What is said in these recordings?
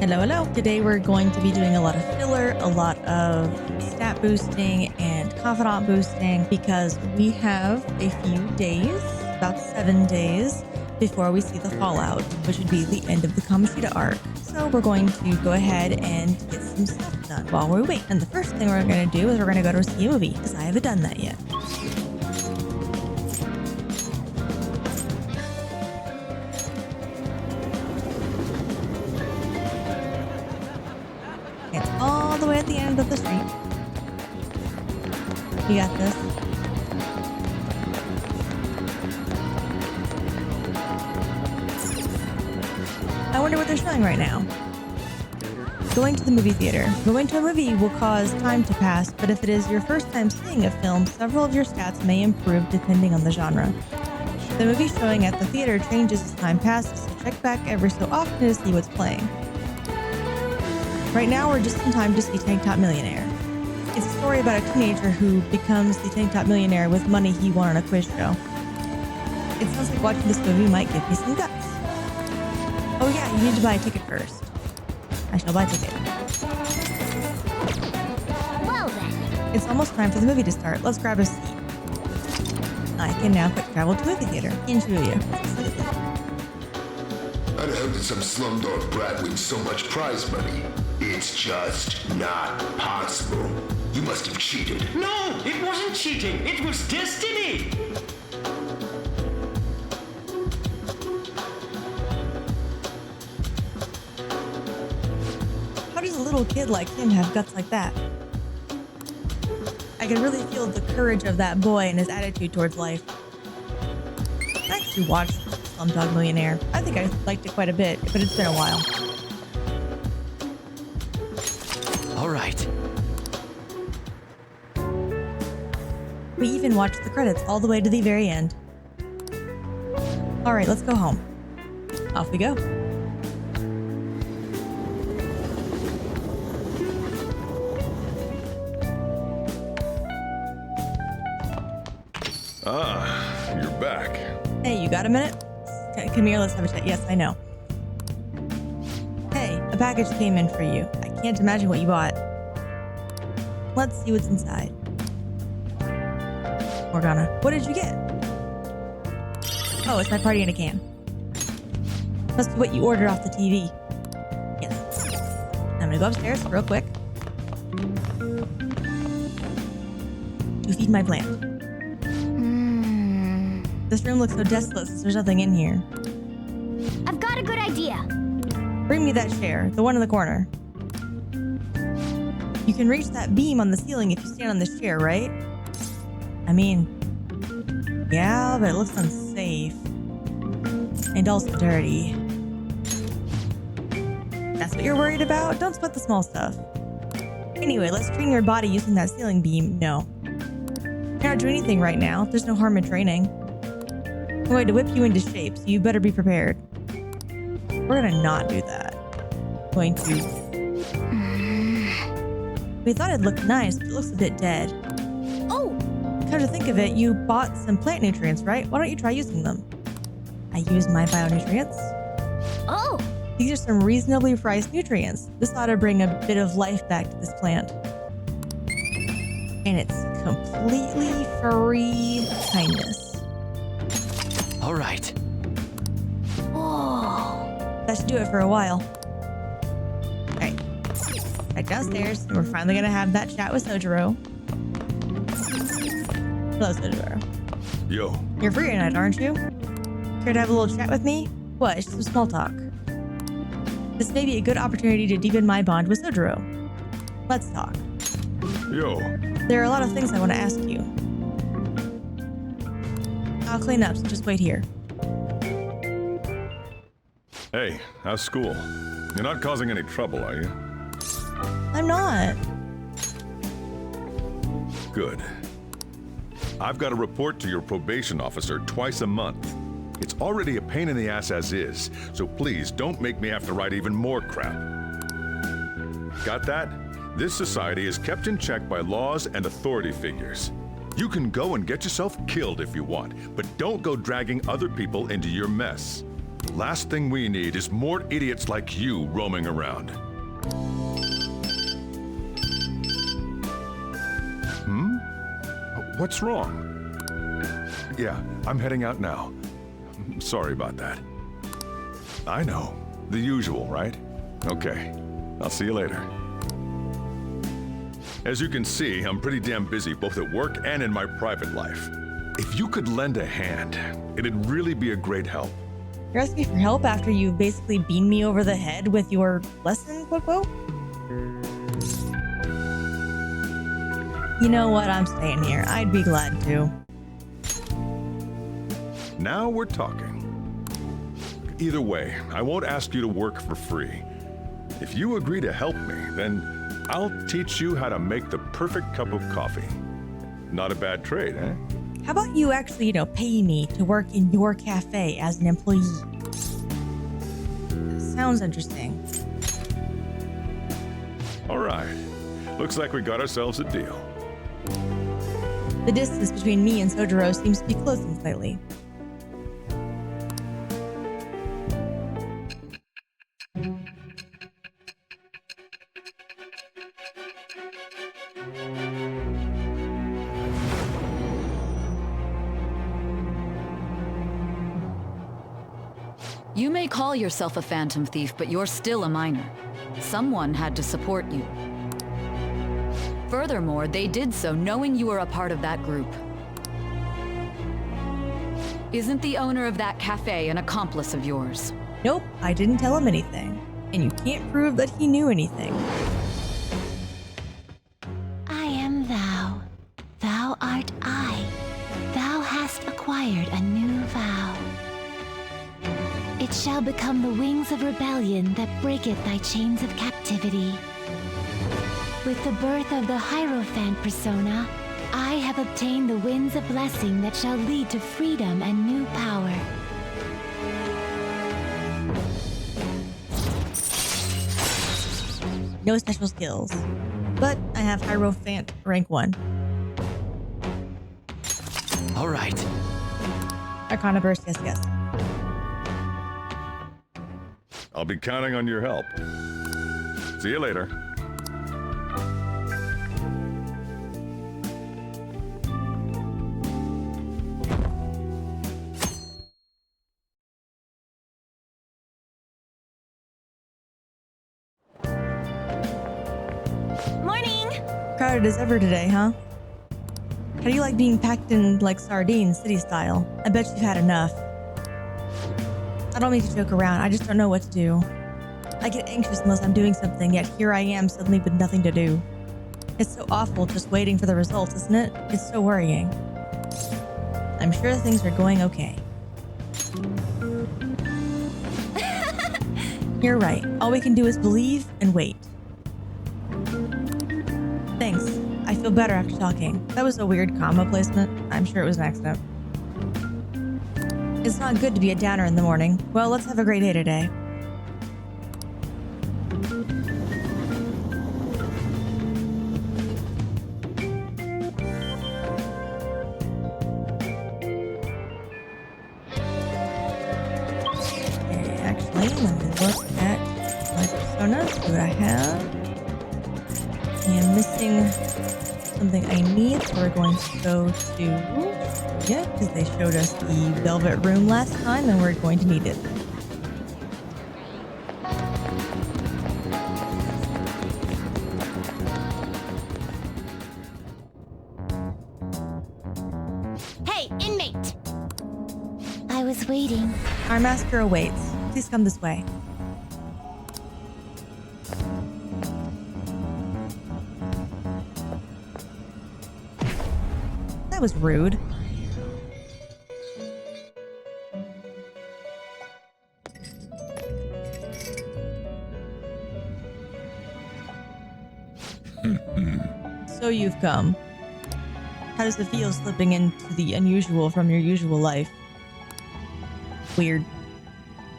Hello. Today we're going to be doing a lot of filler, a lot of stat boosting and confidant boosting because we have a few days, about 7 days, before we see the Fallout, which would be the end of the Kamoshida arc. So we're going to go ahead and get some stuff done while we wait. And the first thing we're going to do is we're going to go to see a movie because I haven't done that yet. It's all the way at the end of the street. You got this. I wonder what they're showing right now. Going to the movie theater. Going to a movie will cause time to pass, but if it is your first time seeing a film, several of your stats may improve depending on the genre. The movie showing at the theater changes as time passes, so check back every so often to see what's playing. Right now, we're just in time to see Tank Top Millionaire. It's a story about a teenager who becomes the Tank Top Millionaire with money he won on a quiz show. It sounds like watching this movie might give me some guts. Oh yeah, you need to buy a ticket first. I shall buy a ticket. Well then. It's almost time for the movie to start. Let's grab a seat. I can now quick travel to movie theater in Julia. I'd hope that some slumdog brat wins so much prize money. It's just not possible. You must have cheated. No, it wasn't cheating. It was destiny. How does a little kid like him have guts like that? I can really feel the courage of that boy and his attitude towards life. I actually watched Slumdog Millionaire. I think I liked it quite a bit, but it's been a while. All right. We even watched the credits all the way to the very end. All right, let's go home. Off we go. Ah, you're back. Hey, you got a minute? Come here, let's have a chat. Yes, I know. Hey, a package came in for you. I can't imagine what you bought. Let's see what's inside. Morgana, what did you get? Oh, it's my party in a can. Must be what you ordered off the TV. Yes. I'm gonna go upstairs real quick to feed my plant. This room looks so desolate since there's nothing in here. I've got a good idea. Bring me that chair, the one in the corner. You can reach that beam on the ceiling if you stand on this chair, right? I mean, yeah, but it looks unsafe. And also dirty. That's what you're worried about? Don't sweat the small stuff. Anyway, let's train your body using that ceiling beam. No. You're not doing anything right now. There's no harm in training. I'm going to whip you into shape, so you better be prepared. We're gonna not do that. Going to... We thought it looked nice, but it looks a bit dead. Oh! Come to think of it, you bought some plant nutrients, right? Why don't you try using them? I use my bionutrients. Oh! These are some reasonably priced nutrients. This ought to bring a bit of life back to this plant. And it's completely free kindness. All right. Whoa! That should do it for a while. Alright. Back downstairs, and we're finally gonna have that chat with Sojiro. Hello, Sojiro. Yo, You're free tonight, aren't you? Care to have a little chat with me? What? It's just some small talk. This may be a good opportunity to deepen my bond with Sojiro. Let's talk. yo, There are a lot of things I want to ask you. I'll clean up, so just wait here. hey, how's school? You're not causing any trouble, are you? I'm not. Good. I've got to report to your probation officer twice a month. It's already a pain in the ass as is, so please don't make me have to write even more crap. Got that? This society is kept in check by laws and authority figures. You can go and get yourself killed if you want, but don't go dragging other people into your mess. The last thing we need is more idiots like you roaming around. What's wrong? Yeah, I'm heading out now. Sorry about that. I know. The usual, right? Okay. I'll see you later. As you can see, I'm pretty damn busy both at work and in my private life. If you could lend a hand, it'd really be a great help. You're asking for help after you basically beamed me over the head with your lesson, quote. You know what? I'm staying here. I'd be glad to. Now we're talking. Either way, I won't ask you to work for free. If you agree to help me, then I'll teach you how to make the perfect cup of coffee. Not a bad trade, eh? How about you actually, pay me to work in your cafe as an employee? Sounds interesting. All right. Looks like we got ourselves a deal. The distance between me and Sojiro seems to be closing slightly. You may call yourself a phantom thief, but you're still a minor. Someone had to support you. Furthermore, they did so knowing you were a part of that group. Isn't the owner of that cafe an accomplice of yours? Nope, I didn't tell him anything. And you can't prove that he knew anything. I am thou. Thou art I. Thou hast acquired a new vow. It shall become the wings of rebellion that breaketh thy chains of captivity. With the birth of the Hierophant persona, I have obtained the winds of blessing that shall lead to freedom and new power. No special skills. But I have Hierophant Rank 1. All right. Arcana Burst, yes. I'll be counting on your help. See you later. Morning! Crowded as ever today, huh? How do you like being packed in like sardines, city style? I bet you've had enough. I don't mean to joke around, I just don't know what to do. I get anxious unless I'm doing something, yet here I am suddenly with nothing to do. It's so awful just waiting for the results, isn't it? It's so worrying. I'm sure things are going okay. You're right. All we can do is believe and wait. Thanks. I feel better after talking. That was a weird comma placement. I'm sure it was an accident. It's not good to be a downer in the morning. Well, let's have a great day today. Okay, actually, let me look at my persona, see what I have. I am missing something I need, so we're going to go to... Yeah, because they showed us the Velvet Room last time, and we're going to need it. Hey, inmate! I was waiting. Our master awaits. Please come this way. That was rude. So you've come. How does it feel slipping into the unusual from your usual life? Weird.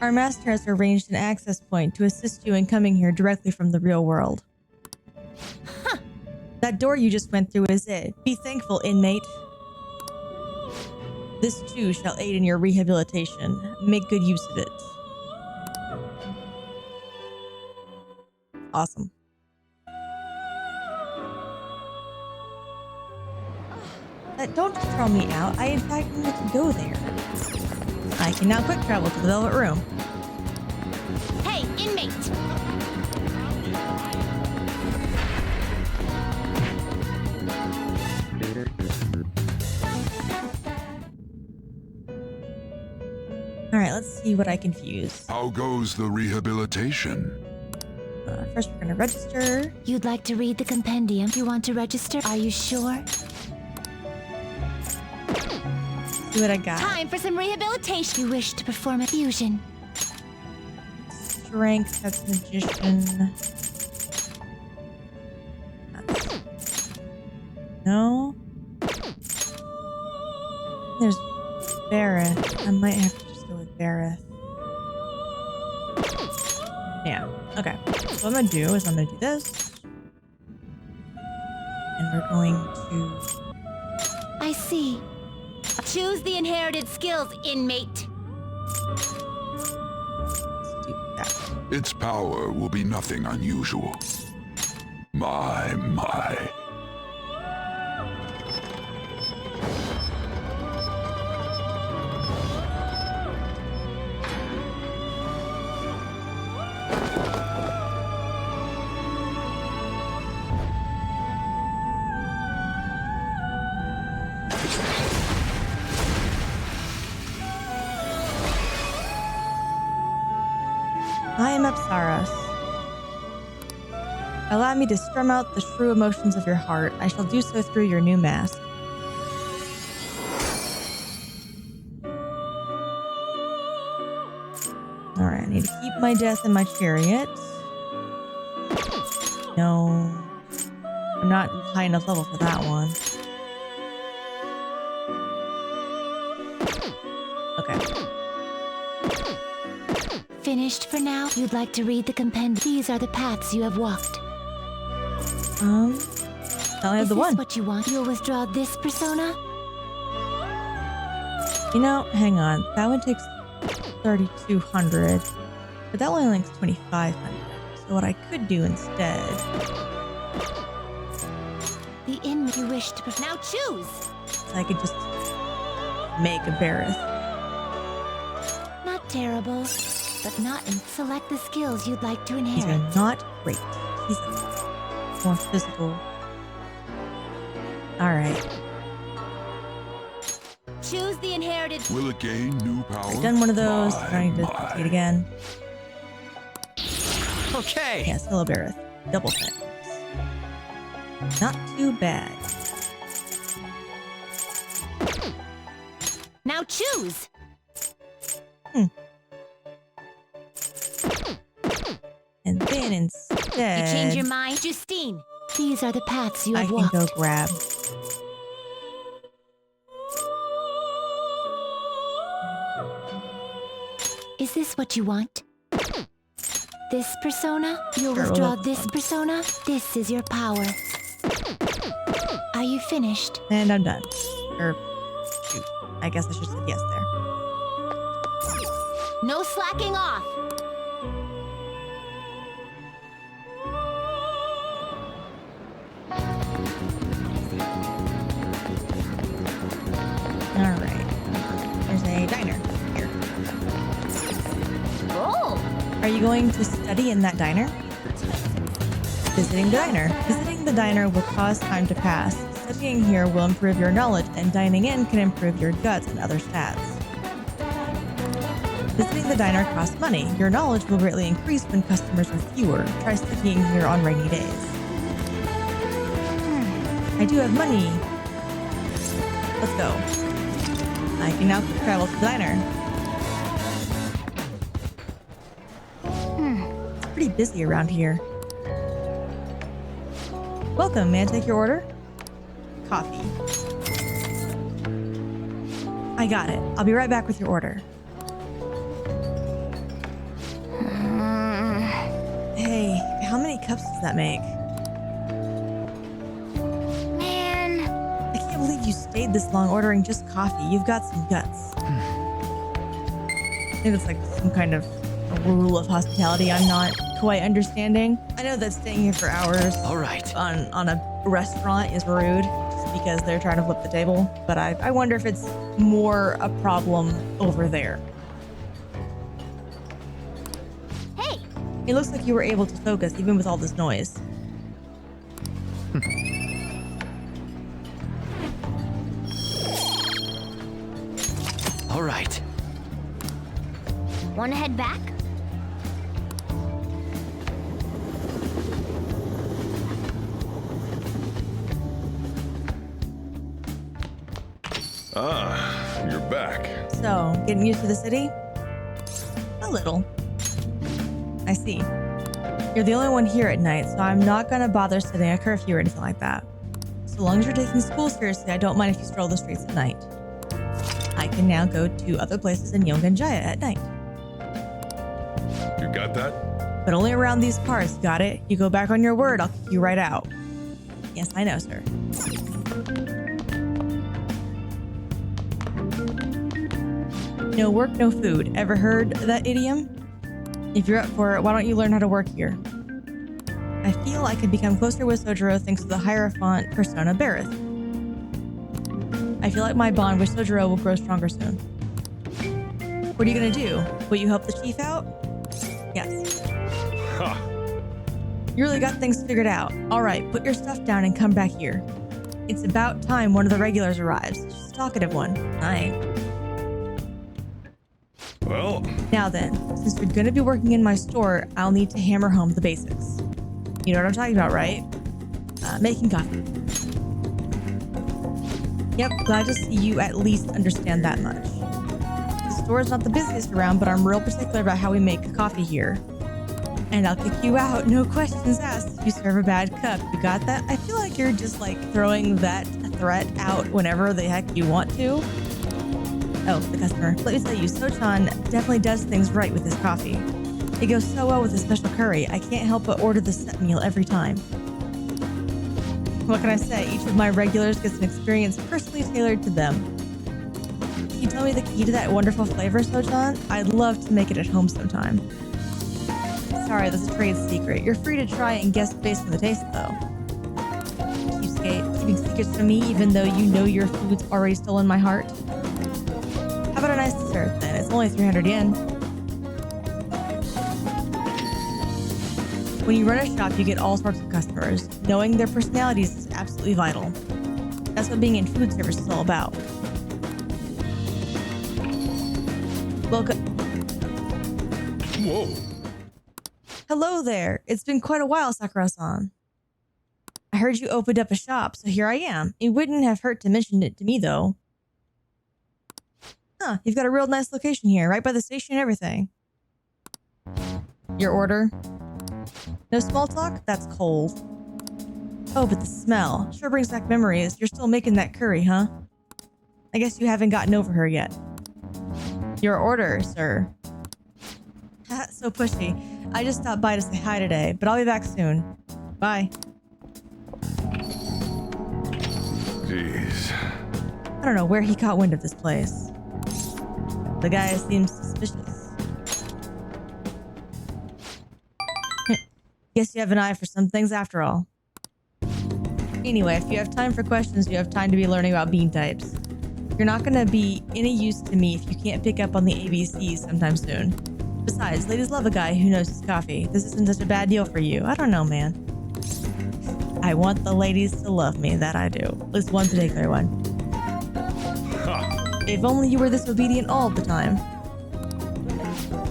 Our master has arranged an access point to assist you in coming here directly from the real world. Huh. That door you just went through is it. Be thankful, inmate. This too shall aid in your rehabilitation. Make good use of it. Awesome. Don't just throw me out. I in fact needed to go there. I can now quick travel to the Velvet Room. Hey, inmate! Alright, let's see what I can fuse. How goes the rehabilitation? First, we're gonna register. You'd like to read the compendium? You want to register? Are you sure? See what I got. Time for some rehabilitation. You wish to perform a fusion. Strength, that's magician. No. There's Barrett. I might have to just go with Barrett. Yeah, okay. So what I'm gonna do is I'm gonna do this. And we're going to... I see. Choose the inherited skills, inmate. Let's do that. Its power will be nothing unusual. My. I am Apsaras. Allow me to strum out the true emotions of your heart. I shall do so through your new mask. Alright, I need to keep my death in my chariot. No. I'm not high enough level for that one. Okay. Finished for now? You'd like to read the compendium? These are the paths you have walked. I only have Is the this one. what you want? You'll withdraw this persona? You know, hang on. That one takes 3,200, but that one only takes 2,500. So what I could do instead, The inmate you wish to Now choose! is I could just make a Barrett. Not terrible, but not in. Select the skills you'd like to These inherit. are not great. He's more physical. All right, Choose the inherited. Will it gain new power? I've done one of those. My, I need to my. see it again. Okay. Yes, hello Barrett. Double thanks. Not too bad. Now choose! And then instead, You change your mind, Justine. These are the paths you I have can walked. go grab. Is this what you want? This persona? You'll Sure, withdraw we'll- this persona? This is your power. Are you finished? And I'm done. Or, shoot. I guess I should have said yes there. No slacking off. All right. There's a diner here. Oh! Are you going to study in that diner? Visiting the diner. Visiting the diner will cause time to pass. Studying here will improve your knowledge, and dining in can improve your guts and other stats. Visiting the diner costs money. Your knowledge will greatly increase when customers are fewer. Try studying here on rainy days. I do have money. Let's go. I can now travel to the diner. It's pretty busy around here. Welcome, may I take your order? Coffee. I got it. I'll be right back with your order. Hey, how many cups does that make? Man. I can't believe you stayed this long ordering just coffee. You've got some guts. I think it's like some kind of a rule of hospitality I'm not quite understanding. I know that staying here for hours All right. on a restaurant is rude just because they're trying to flip the table, but I wonder if it's more a problem over there. Hey, It looks like you were able to focus even with all this noise. All right. wanna head back? Ah, you're back. So, getting used to the city? A little. I see. You're the only one here at night, so I'm not gonna bother setting a curfew or anything like that. So long as you're taking school seriously, I don't mind if you stroll the streets at night. I can now go to other places in Yonganjaya at night. You got that? But only around these parts, got it? You go back on your word, I'll kick you right out. Yes, I know, sir. No work, no food. Ever heard that idiom? If you're up for it, why don't you learn how to work here? I feel I can become closer with Sojiro thanks to the Hierophant persona Barith. I feel like my bond with Sojiro will grow stronger soon. What are you gonna do? Will you help the chief out? Yes. Ha! You really got things figured out. All right, put your stuff down and come back here. It's about time one of the regulars arrives. She's a talkative one. I ain't. Well, Now then, since you're gonna be working in my store, I'll need to hammer home the basics. You know what I'm talking about, right? Making coffee. Yep, glad to see you at least understand that much. The store is not the busiest around, but I'm real particular about how we make coffee here. And I'll kick you out, no questions asked, if you serve a bad cup. You got that? I feel like you're just like throwing that threat out whenever the heck you want to. Oh, the customer. Let me tell you, Sochan definitely does things right with his coffee. It goes so well with his special curry. I can't help but order the set meal every time. What can I say? Each of my regulars gets an experience personally tailored to them. Can you tell me the key to that wonderful flavor, Sochan? I'd love to make it at home sometime. Sorry, that's a trade secret. You're free to try it and guess based on the taste, though. Cheapskate, keeping secrets from me even though you know your food's already stolen my heart. How about a nice dessert, then? It's only 300 yen. When you run a shop, you get all sorts of customers. Knowing their personalities is absolutely vital. That's what being in food service is all about. Welcome. whoa. Hello there. It's been quite a while, Sakura-san. I heard you opened up a shop, so here I am. It wouldn't have hurt to mention it to me, though. Huh, you've got a real nice location here, right by the station and everything. Your order? No small talk? That's cold. Oh, but the smell. Sure brings back memories. You're still making that curry, huh? I guess you haven't gotten over her yet. Your order, sir. So pushy. I just stopped by to say hi today, but I'll be back soon. Bye. Jeez. I don't know where he caught wind of this place. The guy seems suspicious. Guess you have an eye for some things after all. Anyway, if you have time for questions, you have time to be learning about bean types. You're not going to be any use to me if you can't pick up on the ABCs sometime soon. Besides, ladies love a guy who knows his coffee. This isn't such a bad deal for you. I don't know, man. I want the ladies to love me, that I do. At least one particular one. Ha! If only you were this obedient all the time.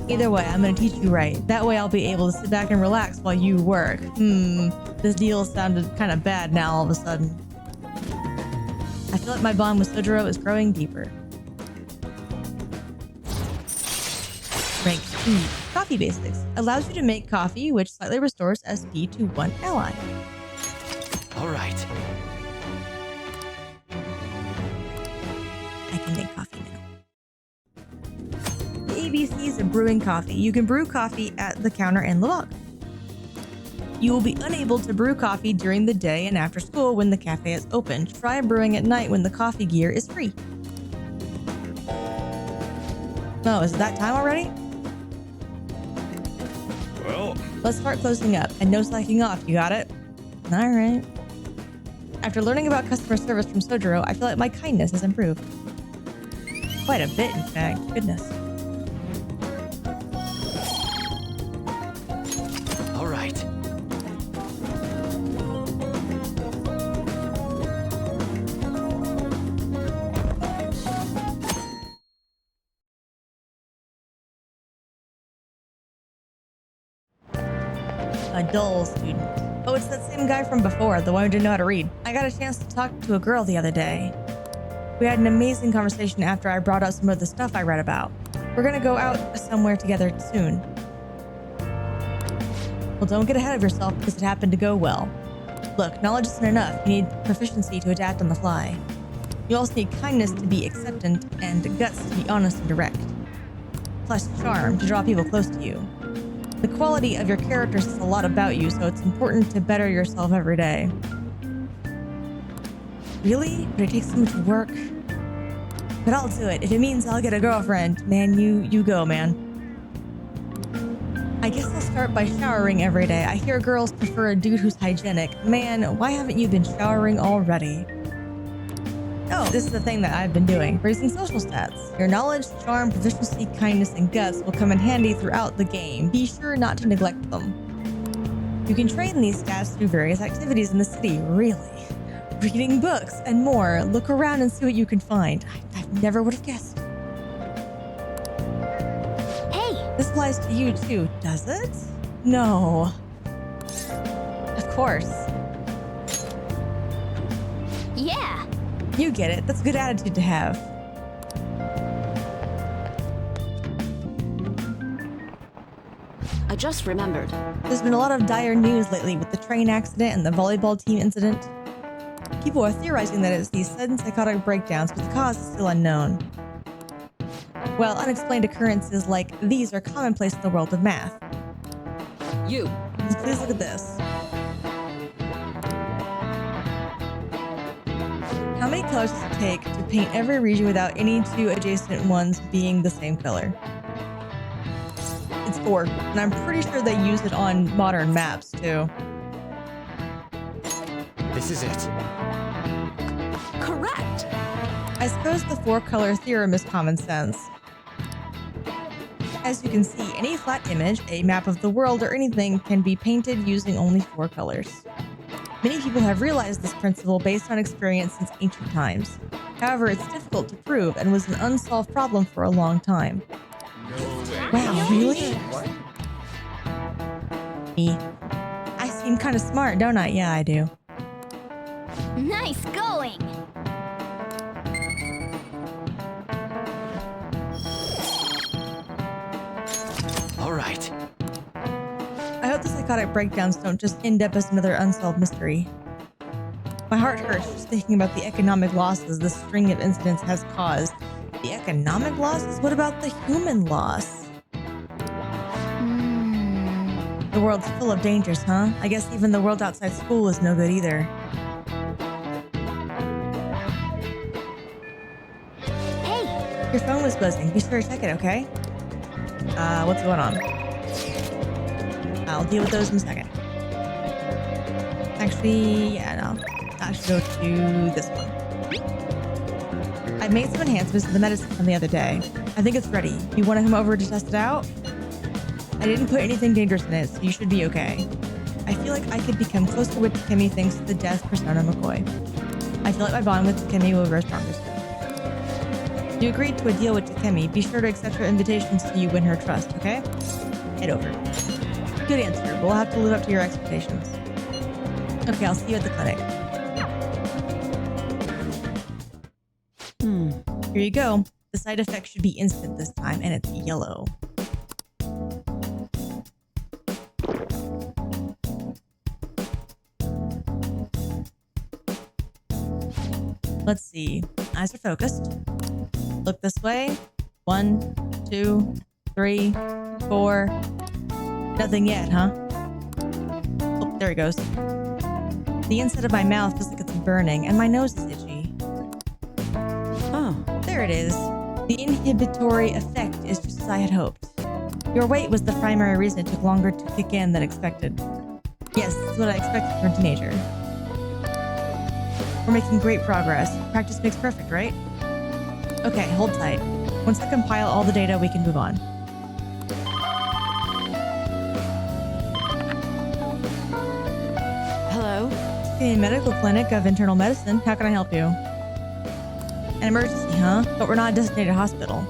Either way, I'm gonna teach you right. That way I'll be able to sit back and relax while you work. This deal sounded kind of bad now all of a sudden. I feel like my bond with Sojiro is growing deeper. Rank 2. Coffee Basics. Allows you to make coffee, which slightly restores SP to one ally. All right. I can make coffee now. The ABCs of brewing coffee. You can brew coffee at the counter in the log. You will be unable to brew coffee during the day and after school when the cafe is open. Try brewing at night when the coffee gear is free. Oh, is it that time already? Well, Let's start closing up, and no slacking off, you got it? Alright. After learning about customer service from Sojiro, I feel like my kindness has improved. Quite a bit, in fact. Goodness. All right. A dull student. Oh, it's that same guy from before, the one who didn't know how to read. I got a chance to talk to a girl the other day. We had an amazing conversation after I brought up some of the stuff I read about. We're gonna go out somewhere together soon. Well, don't get ahead of yourself because it happened to go well. Look, knowledge isn't enough. You need proficiency to adapt on the fly. You also need kindness to be acceptant and guts to be honest and direct. Plus charm to draw people close to you. The quality of your character says a lot about you, so it's important to better yourself every day. Really? But it takes so much work. But I'll do it. If it means I'll get a girlfriend, man, you go, man. I guess I'll start by showering every day. I hear girls prefer a dude who's hygienic. Man, why haven't you been showering already? Oh, this is the thing that I've been doing. Raising social stats. Your knowledge, charm, proficiency, kindness, and guts will come in handy throughout the game. Be sure not to neglect them. You can train these stats through various activities in the city. Really? Reading books and more. Look around and see what you can find. I never would have guessed. Hey! This applies to you too, does it? No. Of course. Yeah! You get it. That's a good attitude to have. I just remembered. There's been a lot of dire news lately with the train accident and the volleyball team incident. People are theorizing that it's these sudden psychotic breakdowns, but the cause is still unknown. Well, unexplained occurrences like these are commonplace in the world of math. You. Please look at this. How many colors does it take to paint every region without any two adjacent ones being the same color? It's 4, and I'm pretty sure they use it on modern maps too. This is it. Correct! I suppose the 4-color theorem is common sense. As you can see, any flat image, a map of the world, or anything can be painted using only 4 colors. Many people have realized this principle based on experience since ancient times. However, it's difficult to prove and was an unsolved problem for a long time. Wow, really? Me. I seem kind of smart, don't I? Yeah, I do. Nice going! All right. I hope the psychotic breakdowns don't just end up as another unsolved mystery. My heart hurts just thinking about the economic losses this string of incidents has caused. The economic losses? What about the human loss? The world's full of dangers, huh? I guess even the world outside school is no good either. Hey! Your phone was buzzing. Be sure to check it, okay? What's going on? I'll deal with those in a second. Actually, yeah, no. I should go to this one. I made some enhancements to the medicine from the other day. I think it's ready. You want to come over to test it out? I didn't put anything dangerous in it, so you should be okay. I feel like I could become closer with Takemi thanks to the death of Persona McCoy. I feel like my bond with Takemi will grow stronger soon. You agreed to a deal with Takemi. Be sure to accept her invitations so you win her trust, okay? Head over. Good answer. We'll have to live up to your expectations. Okay, I'll see you at the clinic. Here you go. The side effect should be instant this time, and it's yellow. Let's see. Eyes are focused. Look this way. 1, 2, 3, 4. Nothing yet, huh? Oh, he goes. The inside of my mouth feels like it's burning, and my nose is itchy. Oh. There it is. The inhibitory effect is just as I had hoped. Your weight was the primary reason it took longer to kick in than expected. Yes, that's what I expected from a teenager. We're making great progress. Practice makes perfect, right? Okay, hold tight. Once I compile all the data, we can move on. Hello? The medical clinic of internal medicine. How can I help you? An emergency, huh? But we're not a designated hospital.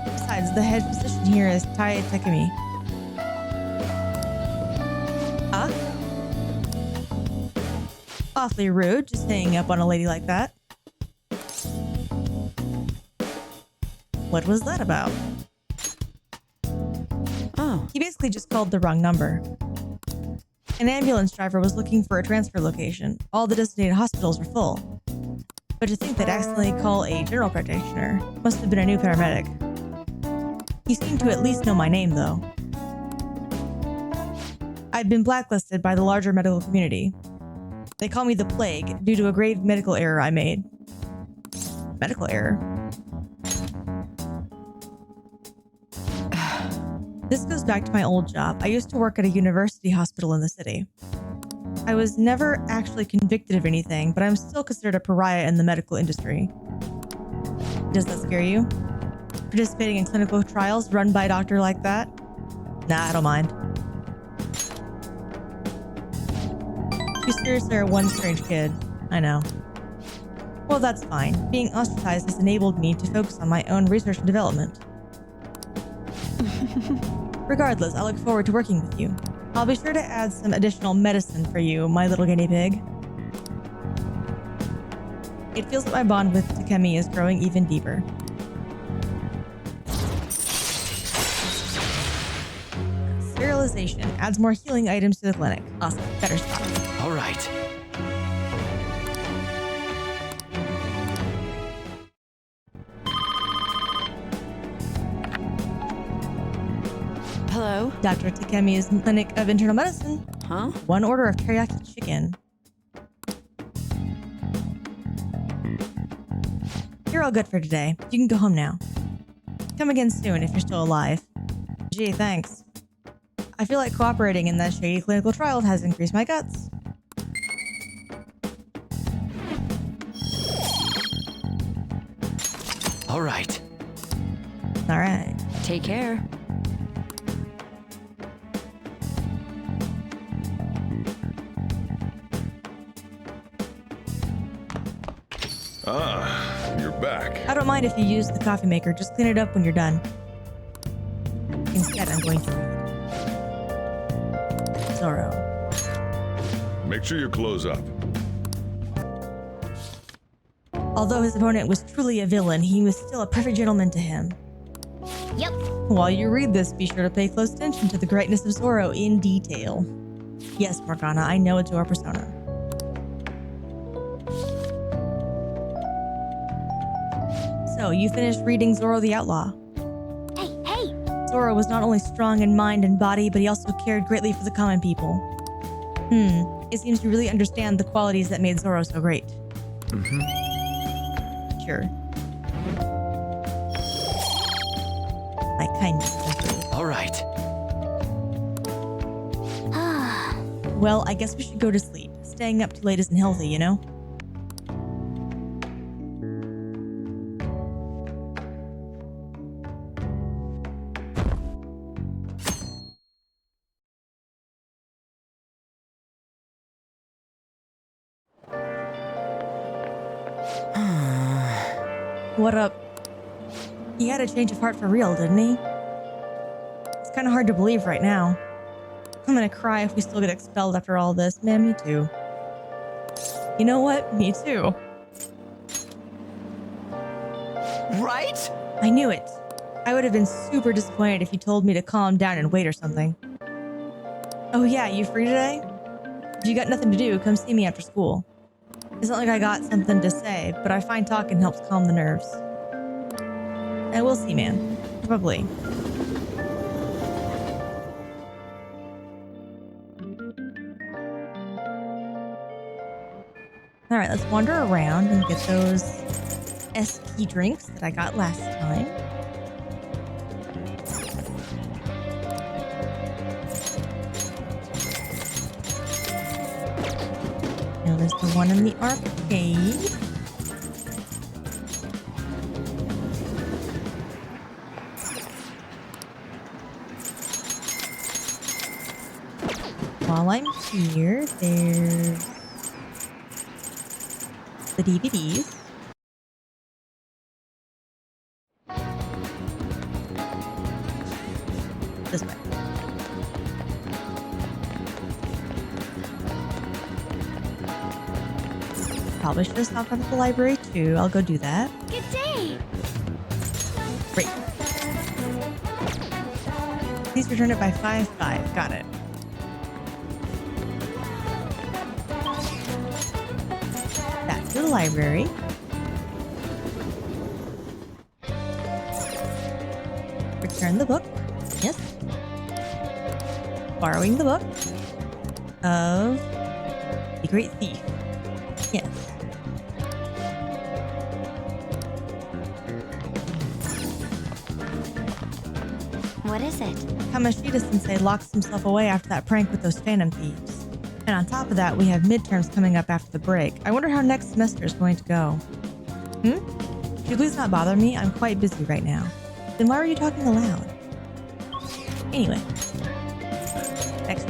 Besides, the head physician here is Tai Takemi. Huh? Awfully rude, just hanging up on a lady like that. What was that about? Oh. He basically just called the wrong number. An ambulance driver was looking for a transfer location. All the designated hospitals were full. But to think they'd accidentally call a general practitioner must have been a new paramedic. He seemed to at least know my name, though. I'd been blacklisted by the larger medical community. They call me the Plague due to a grave medical error I made. Medical error? This goes back to my old job. I used to work at a university hospital in the city. I was never actually convicted of anything, but I'm still considered a pariah in the medical industry. Does that scare you? Participating in clinical trials run by a doctor like that? Nah, I don't mind. You seriously are one strange kid. I know. Well, that's fine. Being ostracized has enabled me to focus on my own research and development. Regardless, I look forward to working with you. I'll be sure to add some additional medicine for you, my little guinea pig. It feels that my bond with Takemi is growing even deeper. Sterilization adds more healing items to the clinic. Awesome. Better stop. All right. Hello? Dr. Takemi's Clinic of Internal Medicine. Huh? One order of teriyaki chicken. You're all good for today. You can go home now. Come again soon if you're still alive. Gee, thanks. I feel like cooperating in that shady clinical trial has increased my guts. All right. All right. Take care. Ah, you're back. I don't mind if you use the coffee maker. Just clean it up when you're done. Instead, I'm going to read. Zoro. Make sure you close up. Although his opponent was truly a villain, he was still a perfect gentleman to him. Yep. While you read this, be sure to pay close attention to the greatness of Zoro in detail. Yes, Morgana, I know it's your persona. So, you finished reading Zoro the Outlaw. Hey! Zoro was not only strong in mind and body, but he also cared greatly for the common people. It seems you really understand the qualities that made Zoro so great. Sure. My kindness is improved. All right. Well, I guess we should go to sleep. Staying up too late isn't healthy, you know? What up? He had a change of heart for real, didn't he? It's kind of hard to believe right now. I'm gonna cry if we still get expelled after all this. Man, me too. You know what? Me too. Right? I knew it. I would have been super disappointed if you told me to calm down and wait or something. Oh yeah, you free today? If you got nothing to do, come see me after school. It's not like I got something to say, but I find talking helps calm the nerves. And we'll see, man. Probably. All right, let's wander around and get those SK drinks that I got last time. Now there's the one in the arcade. While I'm here, there's the DVDs. This way. Probably should have stopped at the library too. I'll go do that. Good day. Great. Please return it by 5/5. Got it. Back to the library. Return the book. Yes. Borrowing the book of the Great Thief. Yes. What is it? Kamoshida Sensei locks himself away after that prank with those phantom thieves. And on top of that, we have midterms coming up after the break. I wonder how next semester is going to go. Could you please not bother me? I'm quite busy right now. Then why are you talking aloud? Anyway. Next.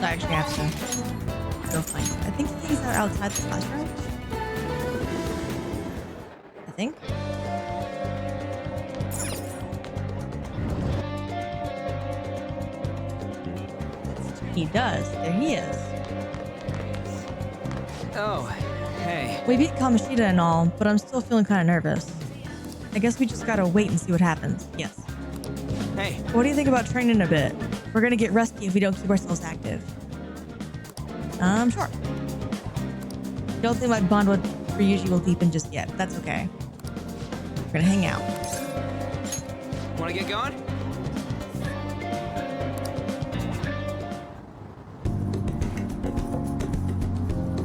I actually have to go find it. I think he's out outside the classroom. I think. He does. There he is. Oh, hey. We beat Kamoshida and all, but I'm still feeling kind of nervous. I guess we just gotta wait and see what happens. Yes. Hey. What do you think about training a bit? We're gonna get rusty if we don't keep ourselves active. Sure. Don't think my bond with Ryuji will deepen just yet, but that's okay. We're gonna hang out. Wanna get going?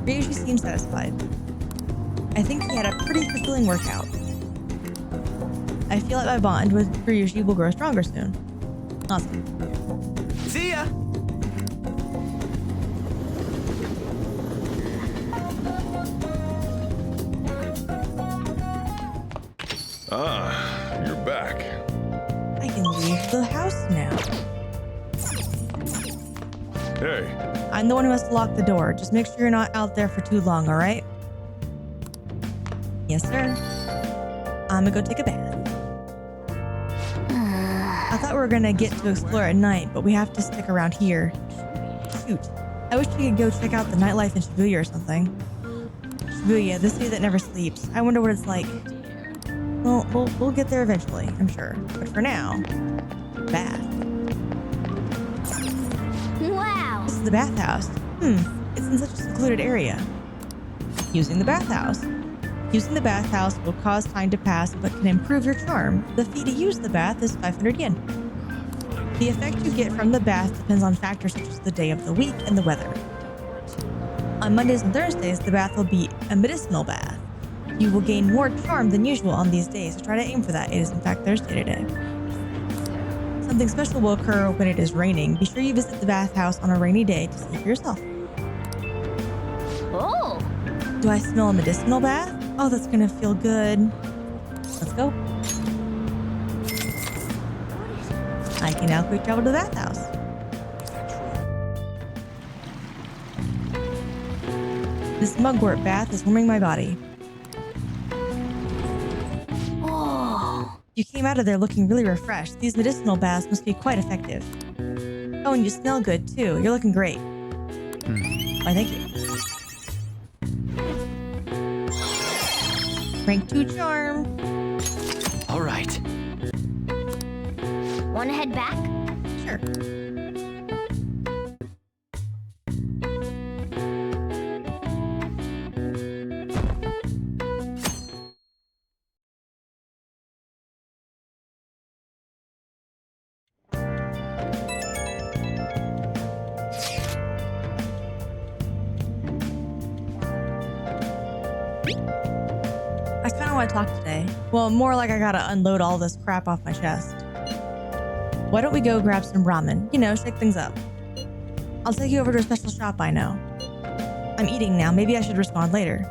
Ryuji seems satisfied. I think he had a pretty fulfilling workout. I feel like my bond with Ryuji will grow stronger soon. Awesome. See ya! Ah, you're back. I can leave the house now. Hey, I'm the one who has to lock the door. Just make sure you're not out there for too long, all right? Yes, sir. I'm gonna go take a bath. I thought we were gonna get to explore at night, but we have to stick around here. Shoot. I wish we could go check out the nightlife in Shibuya or something. Shibuya, the city that never sleeps. I wonder what it's like. Well, we'll get there eventually, I'm sure. But for now, bath. Wow. This is the bathhouse. It's in such a secluded area. Using the bathhouse. Using the bathhouse will cause time to pass, but can improve your charm. The fee to use the bath is 500 yen. The effect you get from the bath depends on factors such as the day of the week and the weather. On Mondays and Thursdays, the bath will be a medicinal bath. You will gain more charm than usual on these days, so try to aim for that. It is in fact Thursday today. Something special will occur when it is raining. Be sure you visit the bathhouse on a rainy day to see for yourself. Oh. Do I smell a medicinal bath? Oh, that's gonna feel good. Let's go. I can now quick travel to the bathhouse. This mugwort bath is warming my body. Oh. You came out of there looking really refreshed. These medicinal baths must be quite effective. Oh, and you smell good too. You're looking great. Why, thank you. Rank 2 charm. All right. Wanna head back? Sure. I kind of want to talk today. Well, more like I gotta unload all this crap off my chest. Why don't we go grab some ramen? You know, shake things up. I'll take you over to a special shop I know. I'm eating now. Maybe I should respond later.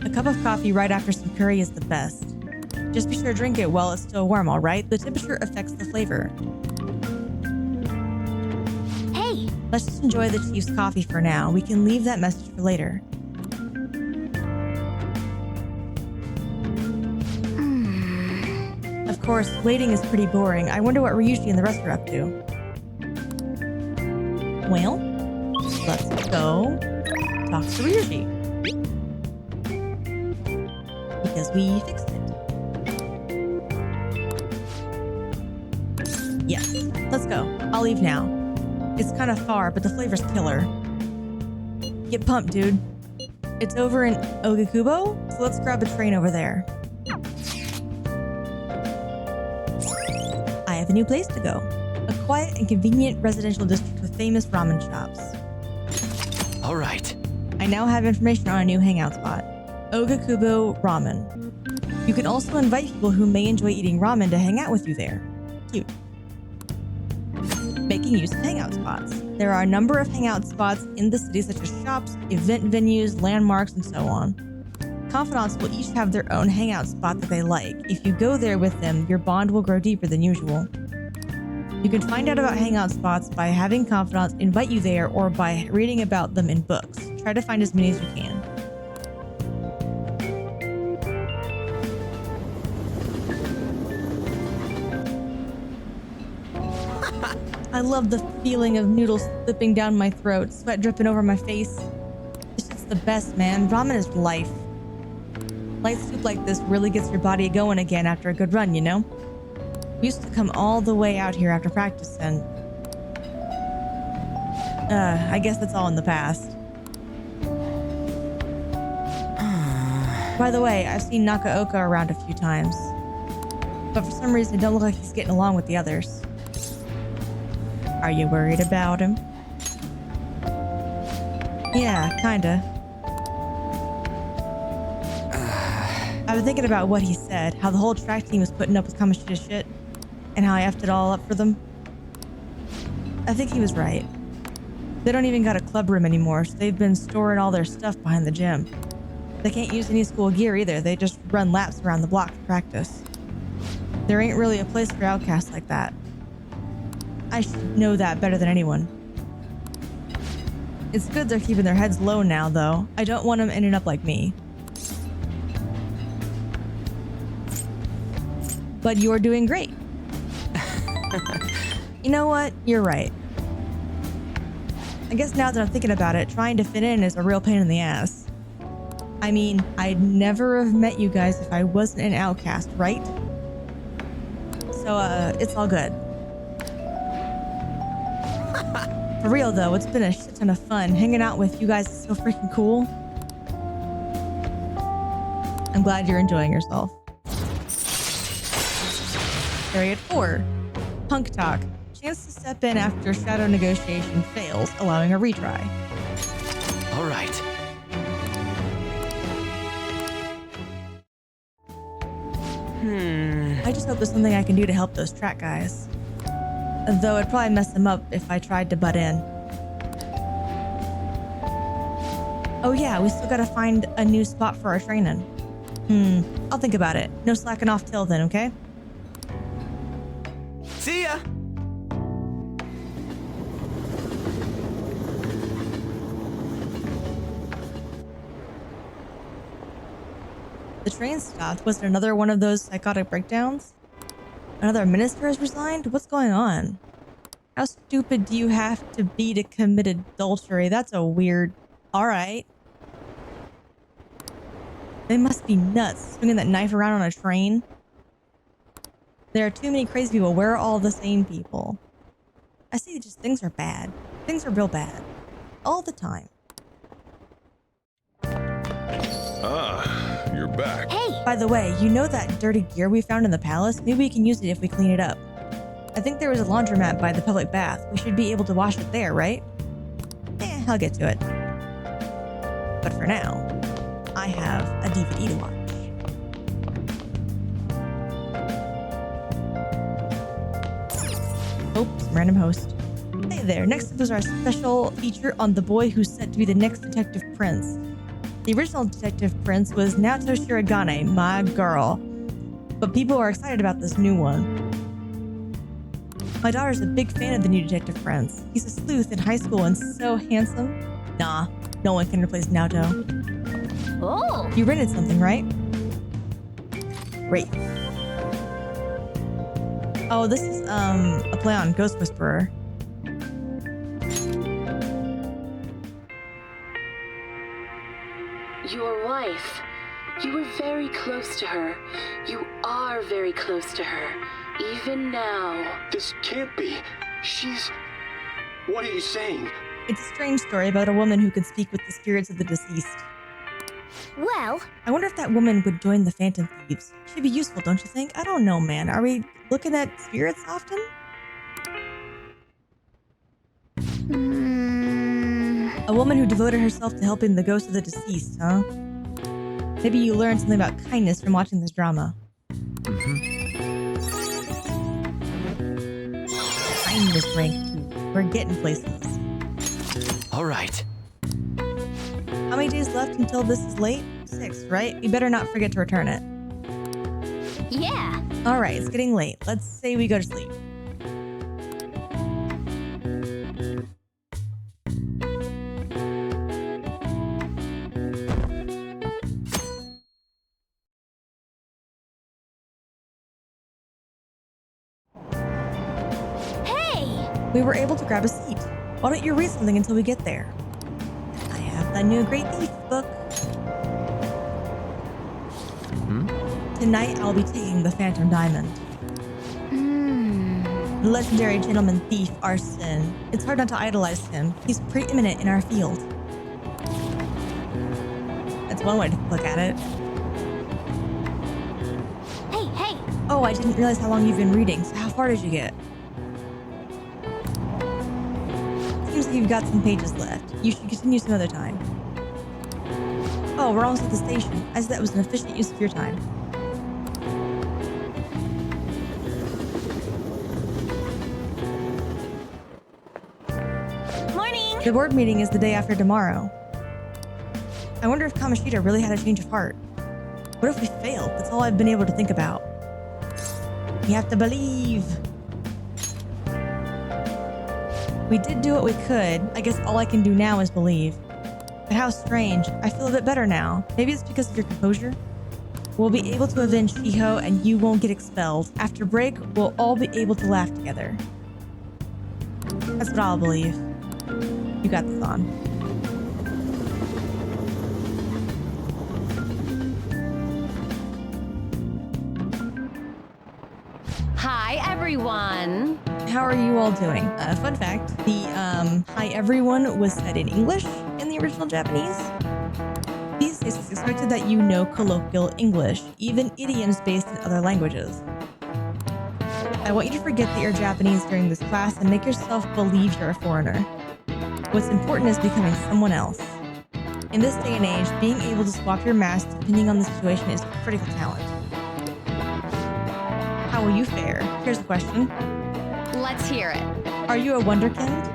A cup of coffee right after some curry is the best. Just be sure to drink it while it's still warm, all right? The temperature affects the flavor. Hey! Let's just enjoy the Chief's coffee for now. We can leave that message for later. Of course, waiting is pretty boring. I wonder what Ryuji and the rest are up to. Well, let's go talk to Ryuji. Because we fixed it. Yes, let's go. I'll leave now. It's kind of far, but the flavor's killer. Get pumped, dude. It's over in Ogakubo, so let's grab a train over there. I have a new place to go. A quiet and convenient residential district with famous ramen shops. All right. I now have information on a new hangout spot. Ogakubo Ramen. You can also invite people who may enjoy eating ramen to hang out with you there. Cute. Making use of hangout spots. There are a number of hangout spots in the city, such as shops, event venues, landmarks, and so on. Confidants will each have their own hangout spot that they like. If you go there with them, your bond will grow deeper than usual. You can find out about hangout spots by having confidants invite you there or by reading about them in books. Try to find as many as you can. I love the feeling of noodles slipping down my throat, sweat dripping over my face. It's just the best, man. Ramen is life. Light soup like this really gets your body going again after a good run, you know? We used to come all the way out here after practice and... I guess that's all in the past. By the way, I've seen Nakaoka around a few times. But for some reason, it don't look like he's getting along with the others. Are you worried about him? Yeah, kinda. I've been thinking about what he said, how the whole track team was putting up with Kamoshida's shit, and how I effed it all up for them. I think he was right. They don't even got a club room anymore, so they've been storing all their stuff behind the gym. They can't use any school gear either, they just run laps around the block for practice. There ain't really a place for outcasts like that. I should know that better than anyone. It's good they're keeping their heads low now, though. I don't want them ending up like me. But you're doing great. You know what? You're right. I guess now that I'm thinking about it, trying to fit in is a real pain in the ass. I mean, I'd never have met you guys if I wasn't an outcast, right? So, it's all good. For real though, it's been a shit ton of fun. Hanging out with you guys is so freaking cool. I'm glad you're enjoying yourself. Chariot 4. Punk Talk. Chance to step in after shadow negotiation fails, allowing a retry. All right. I just hope there's something I can do to help those track guys. Though it'd probably mess them up if I tried to butt in. Oh yeah, we still gotta find a new spot for our training. I'll think about it. No slacking off till then, okay? See ya! The train stopped. Was it another one of those psychotic breakdowns? Another minister has resigned? What's going on? How stupid do you have to be to commit adultery? That's a weird... Alright. They must be nuts, swinging that knife around on a train. There are too many crazy people. Where are all the sane people? I see just things are bad. Things are real bad. All the time. Ah, you're back. Hey! By the way, you know that dirty gear we found in the palace? Maybe we can use it if we clean it up. I think there was a laundromat by the public bath. We should be able to wash it there, right? I'll get to it. But for now, I have a DVD to watch. Oops, random host. Hey there, next up is our special feature on the boy who's set to be the next Detective Prince. The original Detective Prince was Naoto Shirogane, my girl. But people are excited about this new one. My daughter's a big fan of the new Detective Prince. He's a sleuth in high school and so handsome. Nah, no one can replace Naoto. Oh! You rented something, right? Great. Oh, this is a play on Ghost Whisperer. Your wife. You were very close to her. You are very close to her. Even now. This can't be. She's... What are you saying? It's a strange story about a woman who can speak with the spirits of the deceased. Well, I wonder if that woman would join the Phantom Thieves. She'd be useful, don't you think? I don't know, man. Are we looking at spirits often? A woman who devoted herself to helping the ghosts of the deceased, huh? Maybe you learned something about kindness from watching this drama. Kindness rank 2. We're getting places. All right. How many days left until this is late? 6, right? You better not forget to return it. yeah. All right, it's getting late. Let's say we go to sleep. Hey! We were able to grab a seat. Why don't you read something until we get there? I have the new Great Thief book. Tonight I'll be taking the Phantom Diamond. The legendary gentleman thief Arsene. It's hard not to idolize him. He's preeminent in our field. That's one way to look at it. Hey, hey! Oh, I didn't realize how long you've been reading. So how far did you get? Seems like you've got some pages left. You should continue some other time. Oh, we're almost at the station. I said that was an efficient use of your time. Morning! The board meeting is the day after tomorrow. I wonder if Kamoshida really had a change of heart. What if we failed? That's all I've been able to think about. You have to believe. We did do what we could. I guess all I can do now is believe. But how strange. I feel a bit better now. Maybe it's because of your composure. We'll be able to avenge Shiho and you won't get expelled. After break, we'll all be able to laugh together. That's what I'll believe. You got this on. Hi, everyone. How are you all doing? Fun fact, the hi everyone was said in English in the original Japanese. These days it's expected that you know colloquial English, even idioms based in other languages. I want you to forget that you're Japanese during this class and make yourself believe you're a foreigner. What's important is becoming someone else. In this day and age, being able to swap your mask depending on the situation is critical talent. How will you fare? Here's the question. Let's hear it. Are you a wonderkind?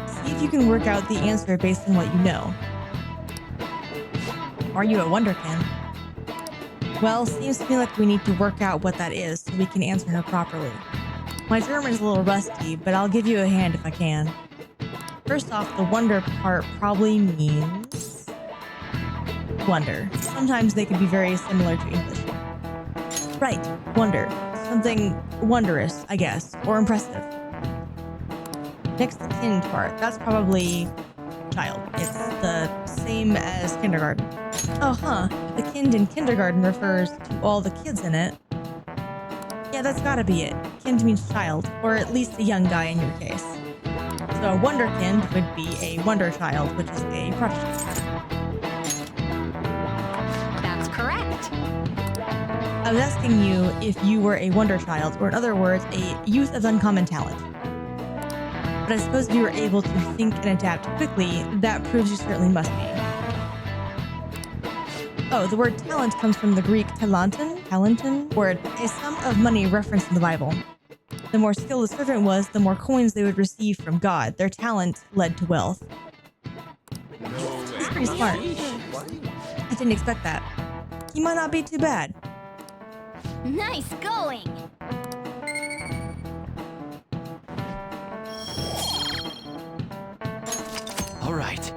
See if you can work out the answer based on what you know. Are you a wonderkind? Well, seems to me like we need to work out what that is so we can answer her properly. My German is a little rusty, but I'll give you a hand if I can. First off, the wonder part probably means wonder. Sometimes they can be very similar to English. Right, wonder. Something wondrous, I guess, or impressive. Next, the kind part. That's probably child. It's the same as kindergarten. Oh, huh. The kind in kindergarten refers to all the kids in it. Yeah, that's gotta be it. Kind means child, or at least a young guy in your case. So a wonderkind would be a wonder child, which is a prodigy. That's correct. I was asking you if you were a wonder child, or in other words, a youth of uncommon talent. But I suppose if you were able to think and adapt quickly, that proves you certainly must be. Oh, the word talent comes from the Greek talenton word, a sum of money referenced in the Bible. The more skilled the servant was, the more coins they would receive from God. Their talent led to wealth. He's pretty smart. I didn't expect that. He might not be too bad. Nice going. All right.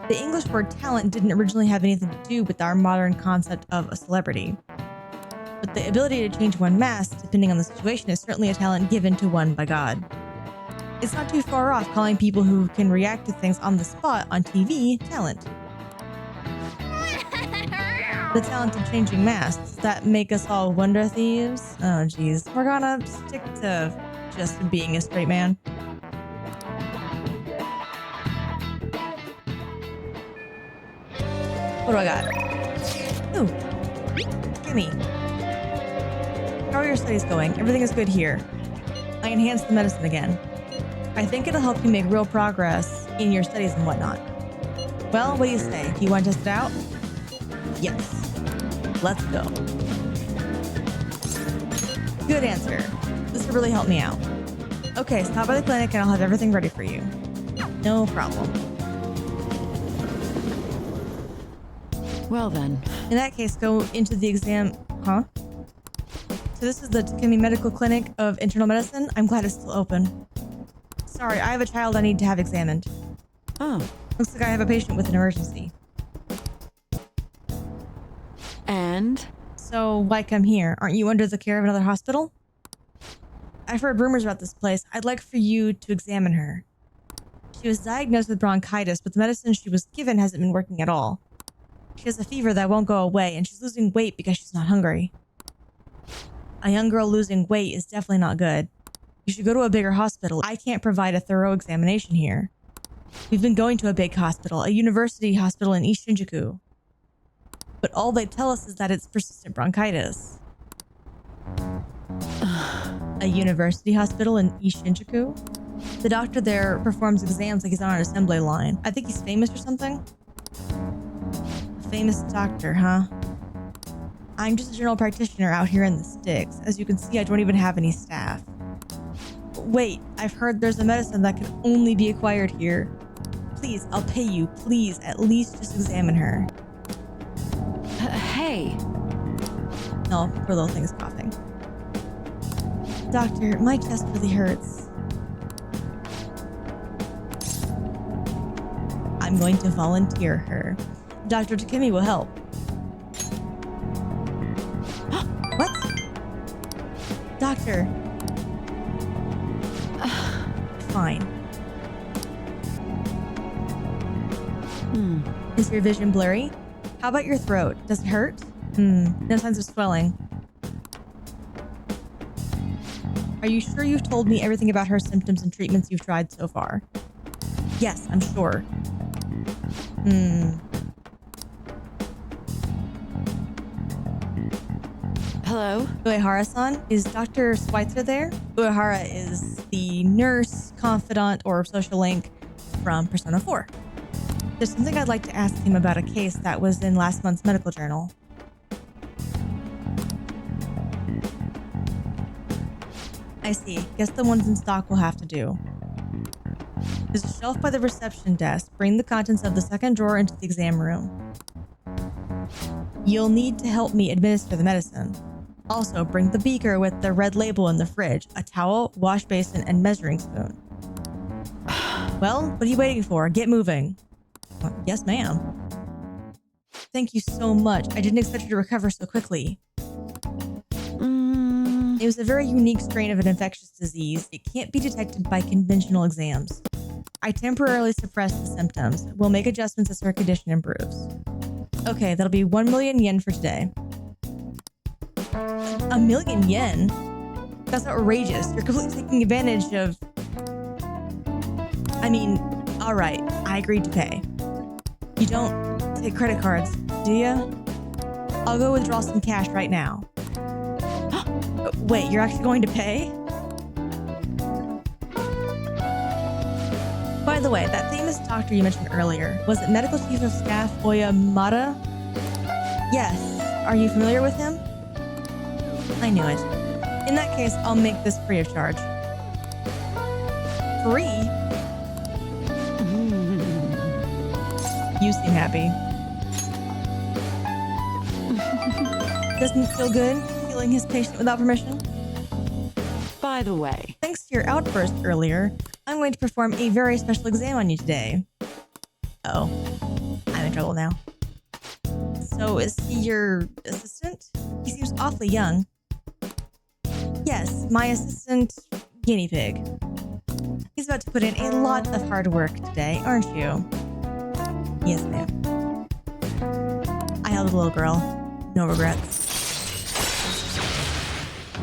The English word talent didn't originally have anything to do with our modern concept of a celebrity. But the ability to change one mask, depending on the situation, is certainly a talent given to one by God. It's not too far off calling people who can react to things on the spot on TV talent. The talent of changing masks that make us all wonder thieves. Oh geez, we're gonna stick to just being a straight man. What do I got? Ooh, gimme. How are your studies going? Everything is good here. I enhanced the medicine again. I think it'll help you make real progress in your studies and whatnot. Well, what do you say? Do you want to test it out? Yes. Let's go. Good answer. This will really help me out. Okay, stop by the clinic and I'll have everything ready for you. No problem. Well then. In that case, go into the exam. Huh? So this is the Takemi Medical Clinic of Internal Medicine. I'm glad it's still open. Sorry, I have a child I need to have examined. Oh. Looks like I have a patient with an emergency. And? So why come here? Aren't you under the care of another hospital? I've heard rumors about this place. I'd like for you to examine her. She was diagnosed with bronchitis, but the medicine she was given hasn't been working at all. She has a fever that won't go away, and she's losing weight because she's not hungry. A young girl losing weight is definitely not good. You should go to a bigger hospital. I can't provide a thorough examination here. We've been going to a big hospital, a university hospital in East Shinjuku. But all they tell us is that it's persistent bronchitis. A university hospital in East Shinjuku? The doctor there performs exams like he's on an assembly line. I think he's famous or something? A famous doctor, huh? I'm just a general practitioner out here in the sticks. As you can see, I don't even have any staff. Wait, I've heard there's a medicine that can only be acquired here. Please, I'll pay you. Please, at least just examine her. Hey. Oh, poor little thing is coughing. Doctor, my chest really hurts. I'm going to volunteer her. Dr. Takemi will help. What? Doctor. Fine. Is your vision blurry? How about your throat? Does it hurt? No signs of swelling. Are you sure you've told me everything about her symptoms and treatments you've tried so far? Yes, I'm sure. Hello? Uehara-san, is Dr. Schweitzer there? Uehara is the nurse, confidant, or social link from Persona 4. There's something I'd like to ask him about a case that was in last month's medical journal. I see. Guess the ones in stock will have to do. There's a shelf by the reception desk. Bring the contents of the second drawer into the exam room. You'll need to help me administer the medicine. Also, bring the beaker with the red label in the fridge, a towel, wash basin, and measuring spoon. Well, what are you waiting for? Get moving. Yes, ma'am. Thank you so much. I didn't expect you to recover so quickly. It was a very unique strain of an infectious disease. It can't be detected by conventional exams. I temporarily suppress the symptoms. We'll make adjustments as her condition improves. Okay, that'll be 1 million yen for today. 1 million yen? That's outrageous. You're completely taking advantage of... I mean, alright, I agreed to pay. You don't take credit cards, do you? I'll go withdraw some cash right now. Wait, you're actually going to pay? By the way, that famous doctor you mentioned earlier, was it Medical Chief of Staff Oyamada? Yes. Are you familiar with him? I knew it. In that case, I'll make this free of charge. Free? You seem happy. Doesn't it feel good, healing his patient without permission? By the way, thanks to your outburst earlier, I'm going to perform a very special exam on you today. Oh, I'm in trouble now. So is he your assistant? He seems awfully young. Yes, my assistant, guinea pig. He's about to put in a lot of hard work today, aren't you? Yes, ma'am. I held a little girl. No regrets.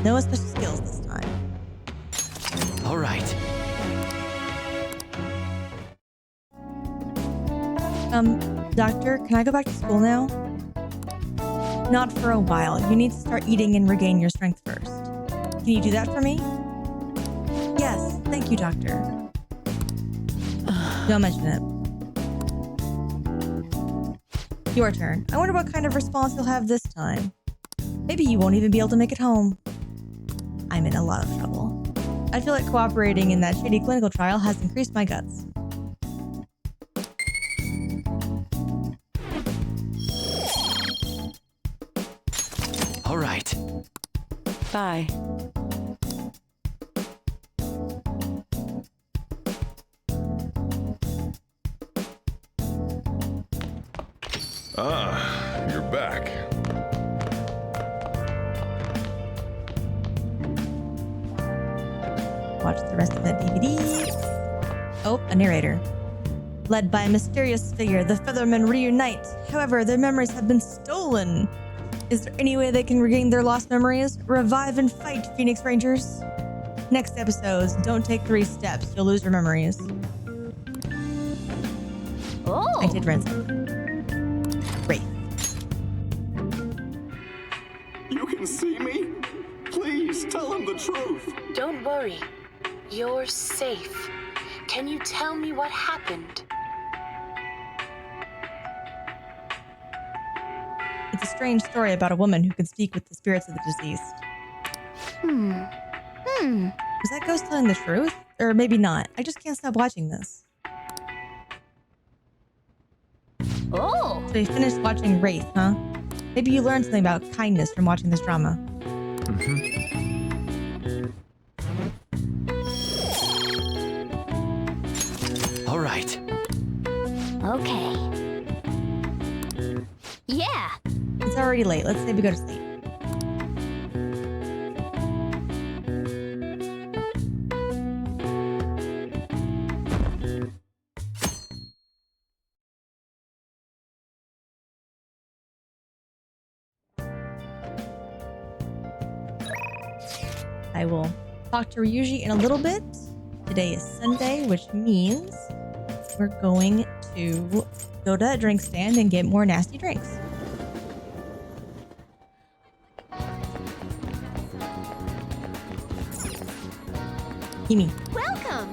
No special skills this time. All right. Doctor, can I go back to school now? Not for a while. You need to start eating and regain your strength first. Can you do that for me? Yes, thank you, doctor. Don't mention it. Your turn. I wonder what kind of response you'll have this time. Maybe you won't even be able to make it home. I'm in a lot of trouble. I feel like cooperating in that shady clinical trial has increased my guts. All right. Bye. Ah, you're back. Watch the rest of that DVD. Oh, a narrator. Led by a mysterious figure, the Feathermen reunite. However, their memories have been stolen. Is there any way they can regain their lost memories? Revive and fight, Phoenix Rangers. Next episodes, don't take 3 steps. You'll lose your memories. Oh. I did rinse it. Great. You can see me? Please tell him the truth. Don't worry. You're safe. Can you tell me what happened? It's a strange story about a woman who can speak with the spirits of the deceased. Was that ghost telling the truth? Or maybe not. I just can't stop watching this. Oh. So you finished watching Wraith, huh? Maybe you learned something about kindness from watching this drama. All right. Okay. Yeah. It's already late. Let's say we go to sleep. I will talk to Ryuji in a little bit. Today is Sunday, which means we're going to go to that drink stand and get more nasty drinks. Kimi. Welcome.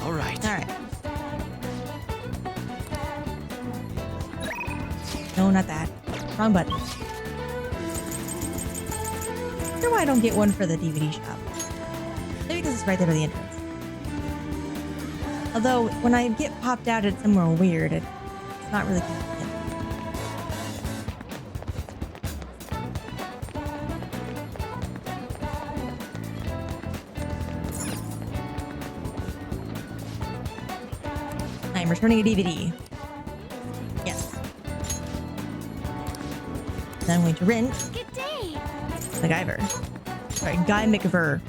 All right. All right. No, not that. Wrong button. Wonder why I don't get one for the DVD shop. Maybe because it's right there by the entrance. Although, when I get popped out at somewhere weird, it's not really convenient. I'm returning a DVD. Yes. Then I'm going to rent Good day. MacGyver. Sorry, Guy McVer.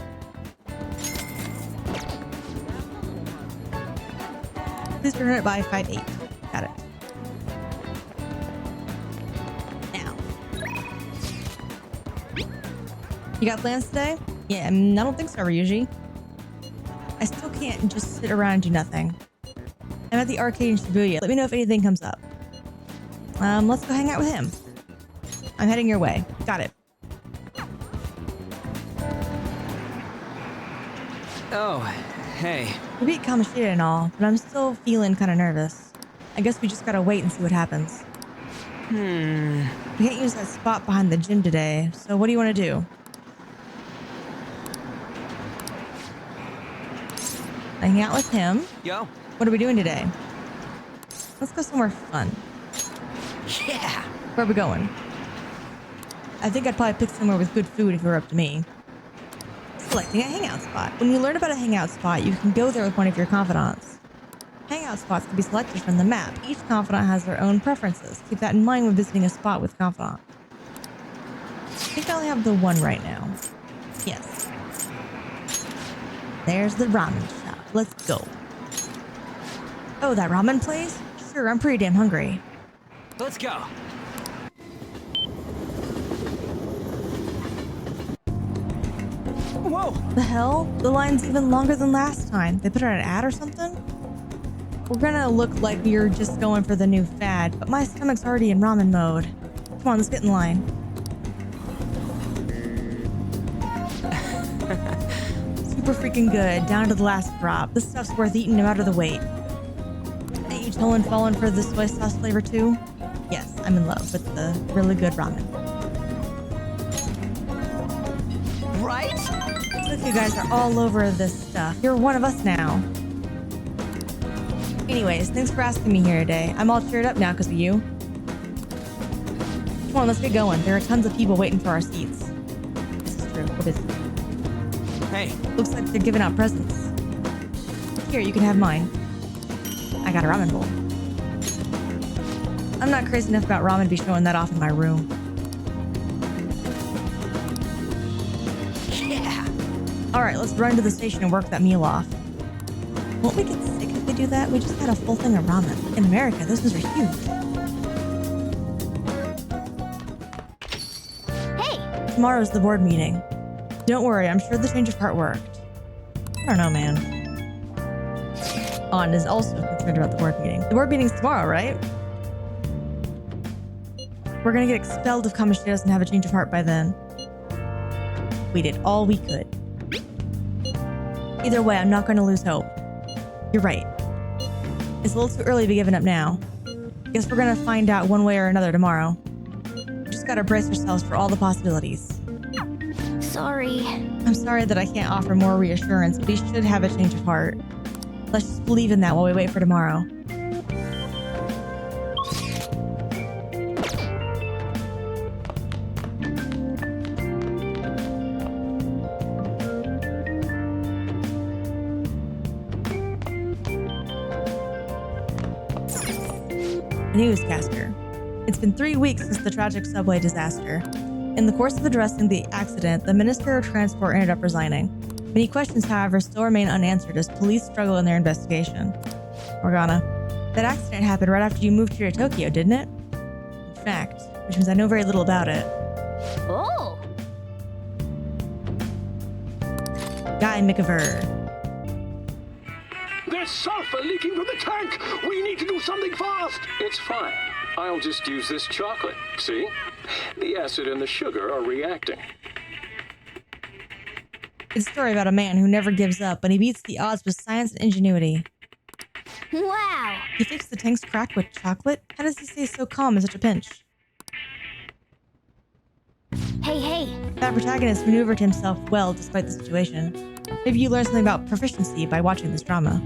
Please return it by 5/8. Got it. Now. You got plans today? Yeah, I don't think so, Ryuji. I still can't just sit around and do nothing. I'm at the arcade in Shibuya. Let me know if anything comes up. Let's go hang out with him. I'm heading your way. Got it. Oh, hey. We beat Kamoshida and all, but I'm still feeling kind of nervous. I guess we just gotta wait and see what happens. We can't use that spot behind the gym today, so what do you want to do? Hang out with him. Yo. What are we doing today? Let's go somewhere fun. Yeah. Where are we going? I think I'd probably pick somewhere with good food if it were up to me. Selecting a hangout spot. When you learn about a hangout spot, you can go there with one of your confidants. Hangout spots can be selected from the map. Each confidant has their own preferences. Keep that in mind when visiting a spot with confidant. I think I only have the one right now. Yes. There's the ramen shop. Let's go. Oh, that ramen place? Sure, I'm pretty damn hungry. Let's go. Whoa! The hell? The line's even longer than last time. They put out an ad or something? We're gonna look like we're just going for the new fad, but my stomach's already in ramen mode. Come on, let's get in line. Super freaking good, down to the last drop. This stuff's worth eating no matter the weight. Hey, you totally falling for the soy sauce flavor too? Yes, I'm in love with the really good ramen. Right? Look, you guys are all over this stuff. You're one of us now. Anyways, thanks for asking me here today. I'm all cheered up now because of you. Come on, let's get going. There are tons of people waiting for our seats. This is true. What is it? Hey. Looks like they're giving out presents. Here, you can have mine. I got a ramen bowl. I'm not crazy enough about ramen to be showing that off in my room. Yeah. Alright, let's run to the station and work that meal off. Won't we get sick if we do that? We just had a full thing of ramen. In America, those ones are huge. Hey! Tomorrow's the board meeting. Don't worry, I'm sure the change of heart worked. I don't know, man. On is also concerned about the board meeting. The board meeting's tomorrow, right? We're gonna get expelled if Kamoshida doesn't have a change of heart by then. We did all we could. Either way, I'm not gonna lose hope. You're right. It's a little too early to be giving up now. Guess we're gonna find out one way or another tomorrow. Just gotta brace ourselves for all the possibilities. Sorry. I'm sorry that I can't offer more reassurance, but he should have a change of heart. Let's just believe in that while we wait for tomorrow. Newscaster. It's been 3 weeks since the tragic subway disaster. In the course of addressing the accident, the Minister of Transport ended up resigning. Many questions, however, still remain unanswered as police struggle in their investigation. Morgana, that accident happened right after you moved here to Tokyo, didn't it? In fact, which means I know very little about it. Oh! Guy McVer. There's sulfur leaking from the tank! We need to do something fast! It's fine. I'll just use this chocolate. See? The acid and the sugar are reacting. It's a story about a man who never gives up, but he beats the odds with science and ingenuity. Wow! He fixed the tank's crack with chocolate? How does he stay so calm in such a pinch? Hey, hey! That protagonist maneuvered himself well despite the situation. Maybe you learn something about proficiency by watching this drama.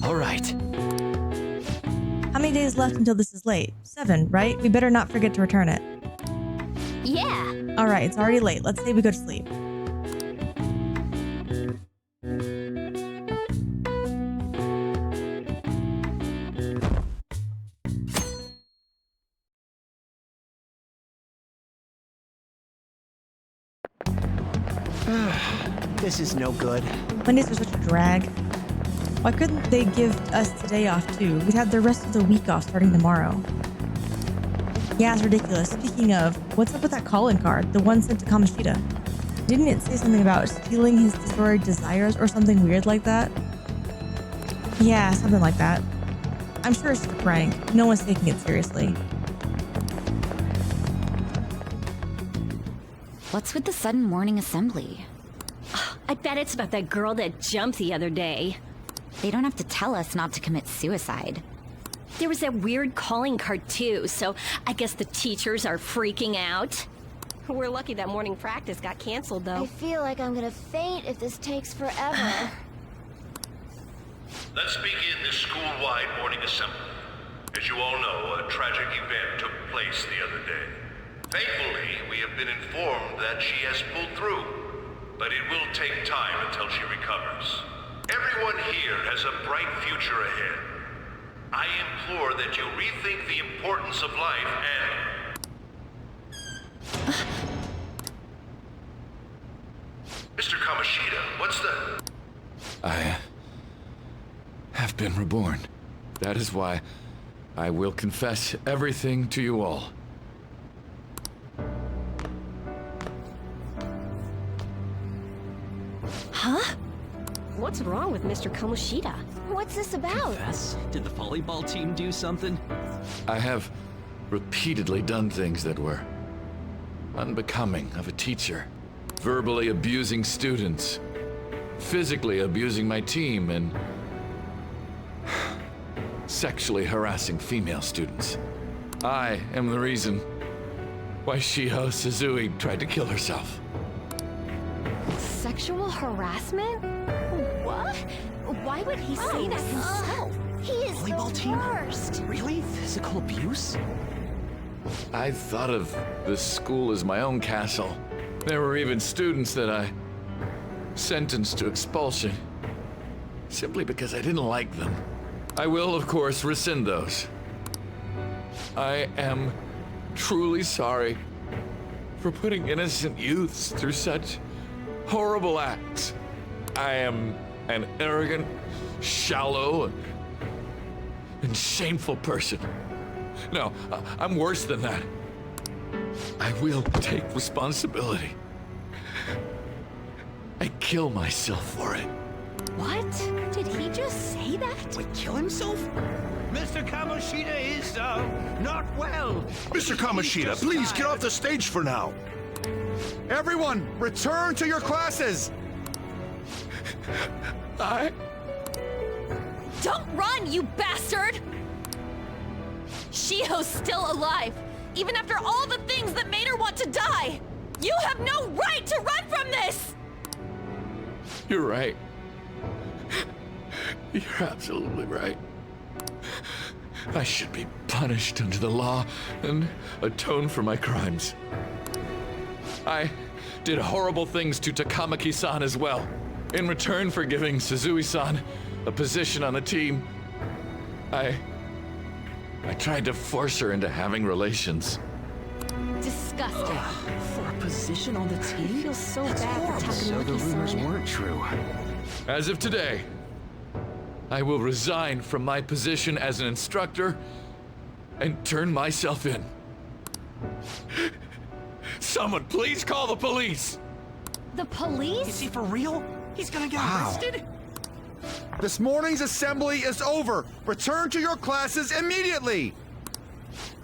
All right. How many days left until this is late? 7, right? We better not forget to return it. Yeah! Alright, it's already late. Let's say we go to sleep. This is no good. Mondays are such a drag. Why couldn't they give us today off too? We'd have the rest of the week off starting tomorrow. Yeah, it's ridiculous. Speaking of, what's up with that calling card? The one sent to Kamoshida. Didn't it say something about stealing his disordered desires or something weird like that? Yeah, something like that. I'm sure it's just a prank. No one's taking it seriously. What's with the sudden morning assembly? I bet it's about that girl that jumped the other day. They don't have to tell us not to commit suicide. There was that weird calling card too, so I guess the teachers are freaking out. We're lucky that morning practice got canceled though. I feel like I'm gonna faint if this takes forever. Let's begin this school-wide morning assembly. As you all know, a tragic event took place the other day. Thankfully, we have been informed that she has pulled through, but it will take time until she recovers. Everyone here has a bright future ahead. I implore that you rethink the importance of life and... Mr. Kamoshida, what's the... I have been reborn. That is why I will confess everything to you all. Huh? What's wrong with Mr. Kamoshida? What's this about? Confess? Did the volleyball team do something? I have repeatedly done things that were unbecoming of a teacher. Verbally abusing students, physically abusing my team, and sexually harassing female students. I am the reason why Shiho Suzui tried to kill herself. Sexual harassment? What? Why would he say that himself? He is Volleyball the team? worst. Really? Physical abuse? I thought of this school as my own castle. There were even students that I sentenced to expulsion, simply because I didn't like them. I will, of course, rescind those. I am truly sorry for putting innocent youths through such horrible acts. I am an arrogant, shallow, and shameful person. No, I'm worse than that. I will take responsibility. I kill myself for it. What? Did he just say that? Wait, kill himself? Mr. Kamoshida is, not well. Mr. Kamoshida, please get off the stage for now. Everyone, return to your classes! Don't run, you bastard! Shiho's still alive, even after all the things that made her want to die! You have no right to run from this! You're right. You're absolutely right. I should be punished under the law and atone for my crimes. I did horrible things to Takamaki-san as well. In return for giving Suzui-san a position on the team, I tried to force her into having relations. Disgusting. For a position on the team? I feel so bad for Takamaki-san. So the rumors weren't true. As of today, I will resign from my position as an instructor and turn myself in. Someone please call the police! The police? Is he for real? He's gonna get arrested? This morning's assembly is over. Return to your classes immediately!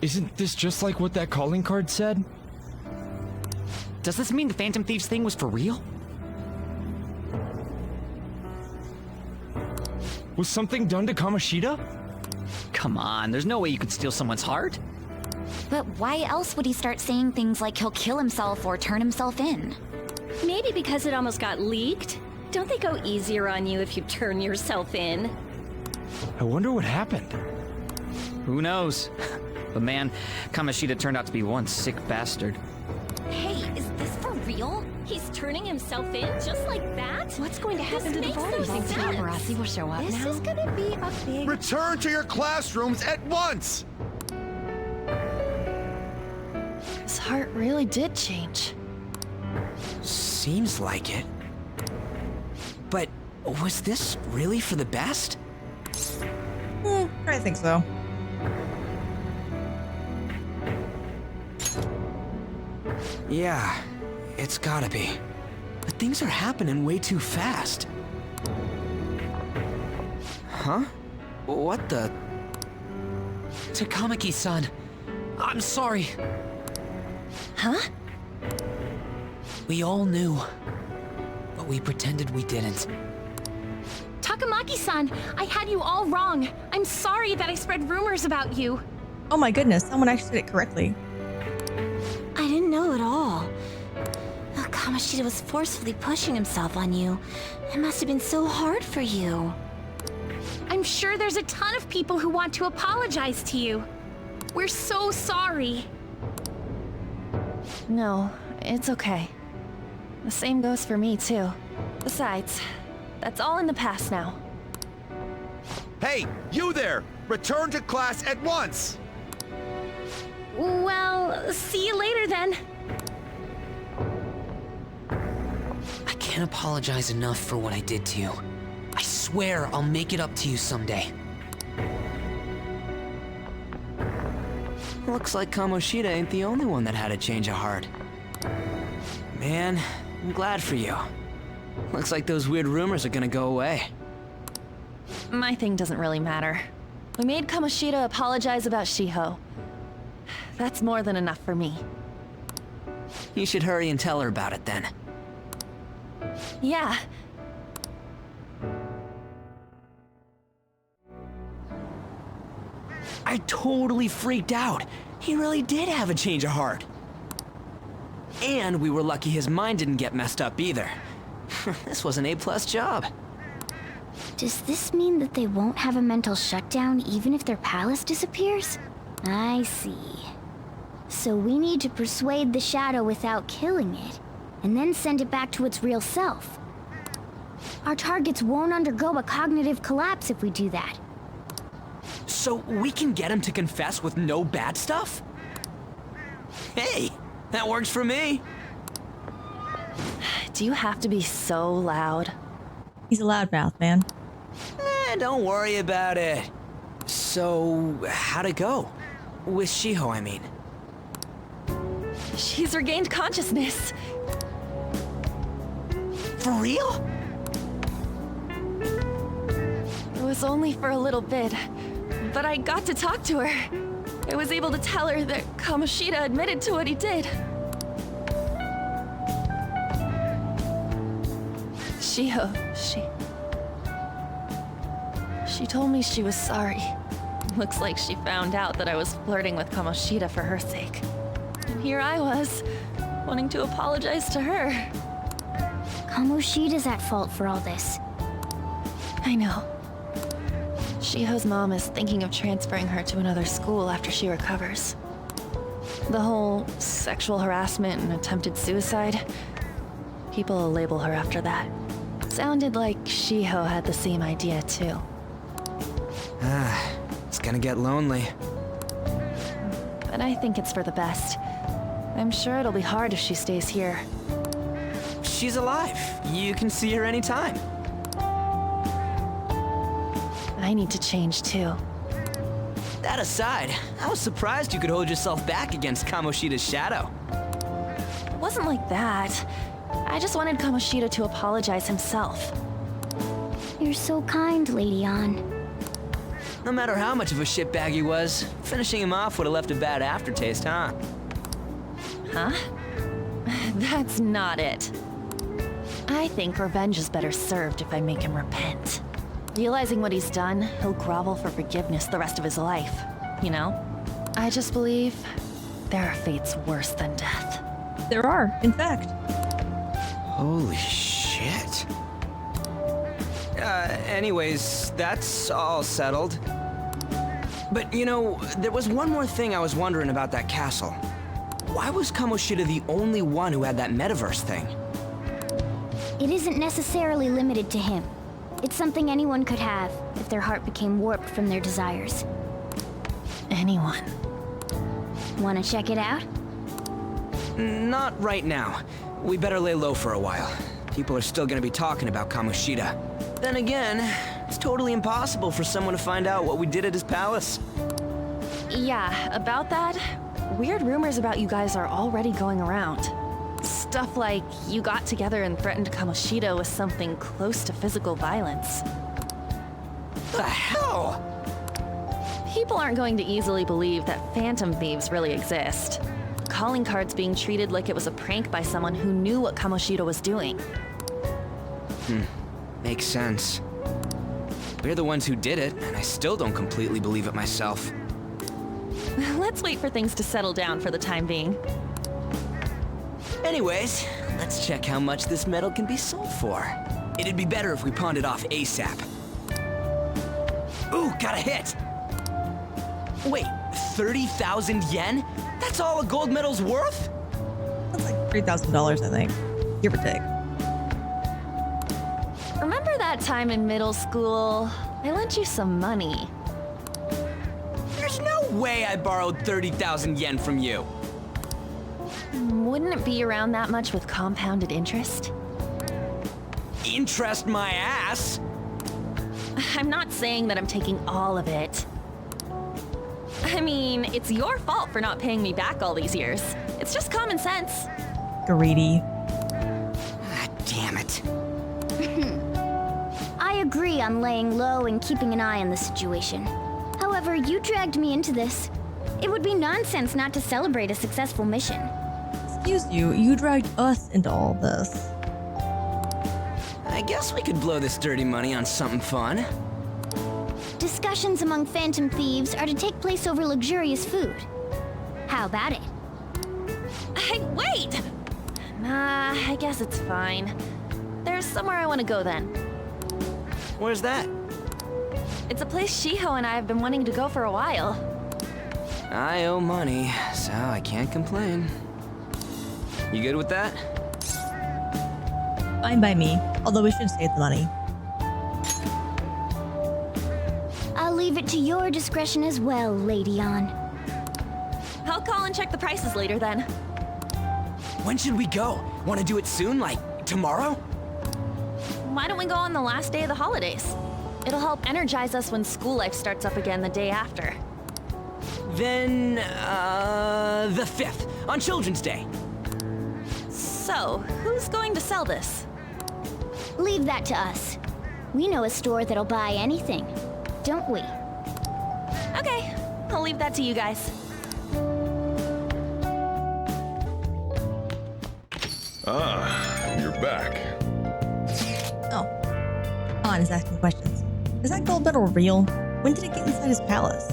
Isn't this just like what that calling card said? Does this mean the Phantom Thieves thing was for real? Was something done to Kamoshida? Come on, there's no way you could steal someone's heart. But why else would he start saying things like he'll kill himself or turn himself in? Maybe because it almost got leaked. Don't they go easier on you if you turn yourself in? I wonder what happened. Who knows? But man, Kamoshida turned out to be one sick bastard. Hey, is this for real? He's turning himself in just like that? What's going to happen to the volleyball team? Paparazzi will show up now. This is gonna be a big... Return to your classrooms at once! His heart really did change. Seems like it. But was this really for the best? I think so. Yeah, it's gotta be. But things are happening way too fast. Huh? What the? Takamaki-san, I'm sorry. Huh? We all knew, but we pretended we didn't. Takamaki-san, I had you all wrong. I'm sorry that I spread rumors about you. Oh my goodness, someone actually did it correctly. I didn't know at all. Kamoshida was forcefully pushing himself on you. It must have been so hard for you. I'm sure there's a ton of people who want to apologize to you. We're so sorry. No, it's okay. The same goes for me, too. Besides, that's all in the past now. Hey, you there! Return to class at once! Well, see you later then. I can't apologize enough for what I did to you. I swear I'll make it up to you someday. Looks like Kamoshida ain't the only one that had a change of heart. Man, I'm glad for you. Looks like those weird rumors are gonna go away. My thing doesn't really matter. We made Kamoshida apologize about Shiho. That's more than enough for me. You should hurry and tell her about it then. Yeah. I totally freaked out. He really did have a change of heart. And we were lucky his mind didn't get messed up either. This was an A+ job. Does this mean that they won't have a mental shutdown even if their palace disappears? I see. So we need to persuade the shadow without killing it, and then send it back to its real self. Our targets won't undergo a cognitive collapse if we do that. So we can get him to confess with no bad stuff? Hey, that works for me. Do you have to be so loud? He's a loudmouth, man. Don't worry about it. So, how'd it go? With Shiho, I mean. She's regained consciousness. For real? It was only for a little bit, but I got to talk to her. I was able to tell her that Kamoshida admitted to what he did. Shiho, she told me she was sorry. Looks like she found out that I was flirting with Kamoshida for her sake. And here I was, wanting to apologize to her. Kamoshida's at fault for all this. I know. Shiho's mom is thinking of transferring her to another school after she recovers. The whole sexual harassment and attempted suicide, people will label her after that. Sounded like Shiho had the same idea too. It's gonna get lonely. But I think it's for the best. I'm sure it'll be hard if she stays here. She's alive. You can see her anytime. I need to change too. That aside, I was surprised you could hold yourself back against Kamoshida's shadow. It wasn't like that. I just wanted Kamoshida to apologize himself. You're so kind, Lady Ann. No matter how much of a shitbag he was, finishing him off would have left a bad aftertaste, huh? Huh? That's not it. I think revenge is better served if I make him repent. Realizing what he's done, he'll grovel for forgiveness the rest of his life, you know? I just believe there are fates worse than death. There are, in fact. Holy shit. Anyways, that's all settled. But you know, there was one more thing I was wondering about that castle. Why was Kamoshida the only one who had that metaverse thing? It isn't necessarily limited to him. It's something anyone could have if their heart became warped from their desires. Anyone. Wanna check it out? Not right now. We better lay low for a while. People are still gonna be talking about Kamoshida. Then again, it's totally impossible for someone to find out what we did at his palace. Yeah, about that, weird rumors about you guys are already going around. Stuff like you got together and threatened Kamoshida with something close to physical violence. The hell? People aren't going to easily believe that phantom thieves really exist. Calling cards being treated like it was a prank by someone who knew what Kamoshida was doing. Makes sense. We're the ones who did it, and I still don't completely believe it myself. Let's wait for things to settle down for the time being. Anyways, let's check how much this metal can be sold for. It'd be better if we pawned it off ASAP. Ooh, got a hit! Wait, 30,000 yen? That's all a gold medal's worth? That's like $3,000, I think. Give or take. Remember that time in middle school? I lent you some money. There's no way I borrowed 30,000 yen from you. Wouldn't it be around that much with compounded interest? Interest my ass? I'm not saying that I'm taking all of it. I mean, it's your fault for not paying me back all these years. It's just common sense. Greedy. Ah, damn it. I agree on laying low and keeping an eye on the situation. However, you dragged me into this. It would be nonsense not to celebrate a successful mission. Excuse you, you dragged us into all this. I guess we could blow this dirty money on something fun. Discussions among phantom thieves are to take place over luxurious food. How about it? Hey, wait! Nah, I guess it's fine. There's somewhere I want to go then. Where's that? It's a place Shiho and I have been wanting to go for a while. I owe money, so I can't complain. You good with that? Fine by me, although we should save the money. I'll leave it to your discretion as well, Lady An. I'll call and check the prices later then. When should we go? Want to do it soon, like tomorrow? Why don't we go on the last day of the holidays? It'll help energize us when school life starts up again the day after. Then, the 5th, on Children's Day. So, who's going to sell this? Leave that to us. We know a store that'll buy anything, don't we? Okay, I'll leave that to you guys. Ah, you're back. Oh. An is asking questions. Is that gold medal real? When did it get inside his palace?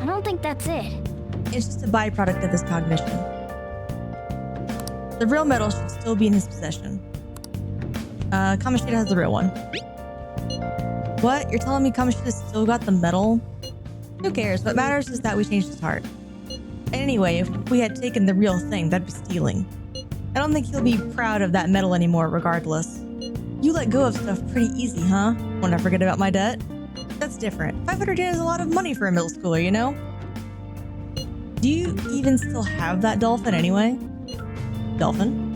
I don't think that's it. It's just a byproduct of his cognition. The real medal should still be in his possession. Kamoshida has the real one. What? You're telling me Kamoshida still got the medal? Who cares? What matters is that we changed his heart. Anyway, if we had taken the real thing, that'd be stealing. I don't think he'll be proud of that medal anymore regardless. You let go of stuff pretty easy, huh? Won't forget about my debt? That's different. 500 yen is a lot of money for a middle schooler, you know? Do you even still have that dolphin anyway? Dolphin?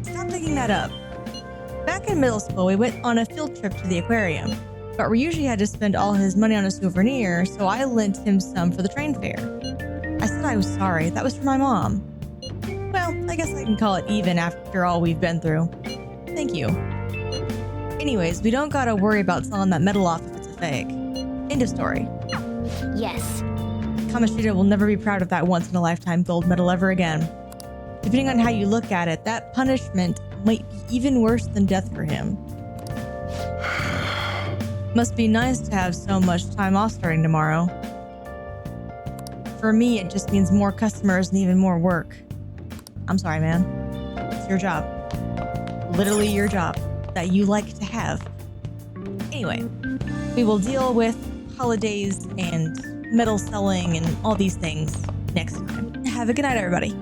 Stop digging that up. Back in middle school, we went on a field trip to the aquarium, but Ryuji had to spend all his money on a souvenir, so I lent him some for the train fare. I said I was sorry. That was for my mom. Well, I guess I can call it even after all we've been through. Thank you. Anyways, we don't gotta worry about selling that medal off if it's a fake. End of story. Yes. Kamoshida will never be proud of that once-in-a-lifetime gold medal ever again. Depending on how you look at it, that punishment might be even worse than death for him. Must be nice to have so much time off starting tomorrow. For me, it just means more customers and even more work. I'm sorry, man. It's your job. Literally your job that you like to have. Anyway, we will deal with holidays and medal selling and all these things next time. Have a good night, everybody.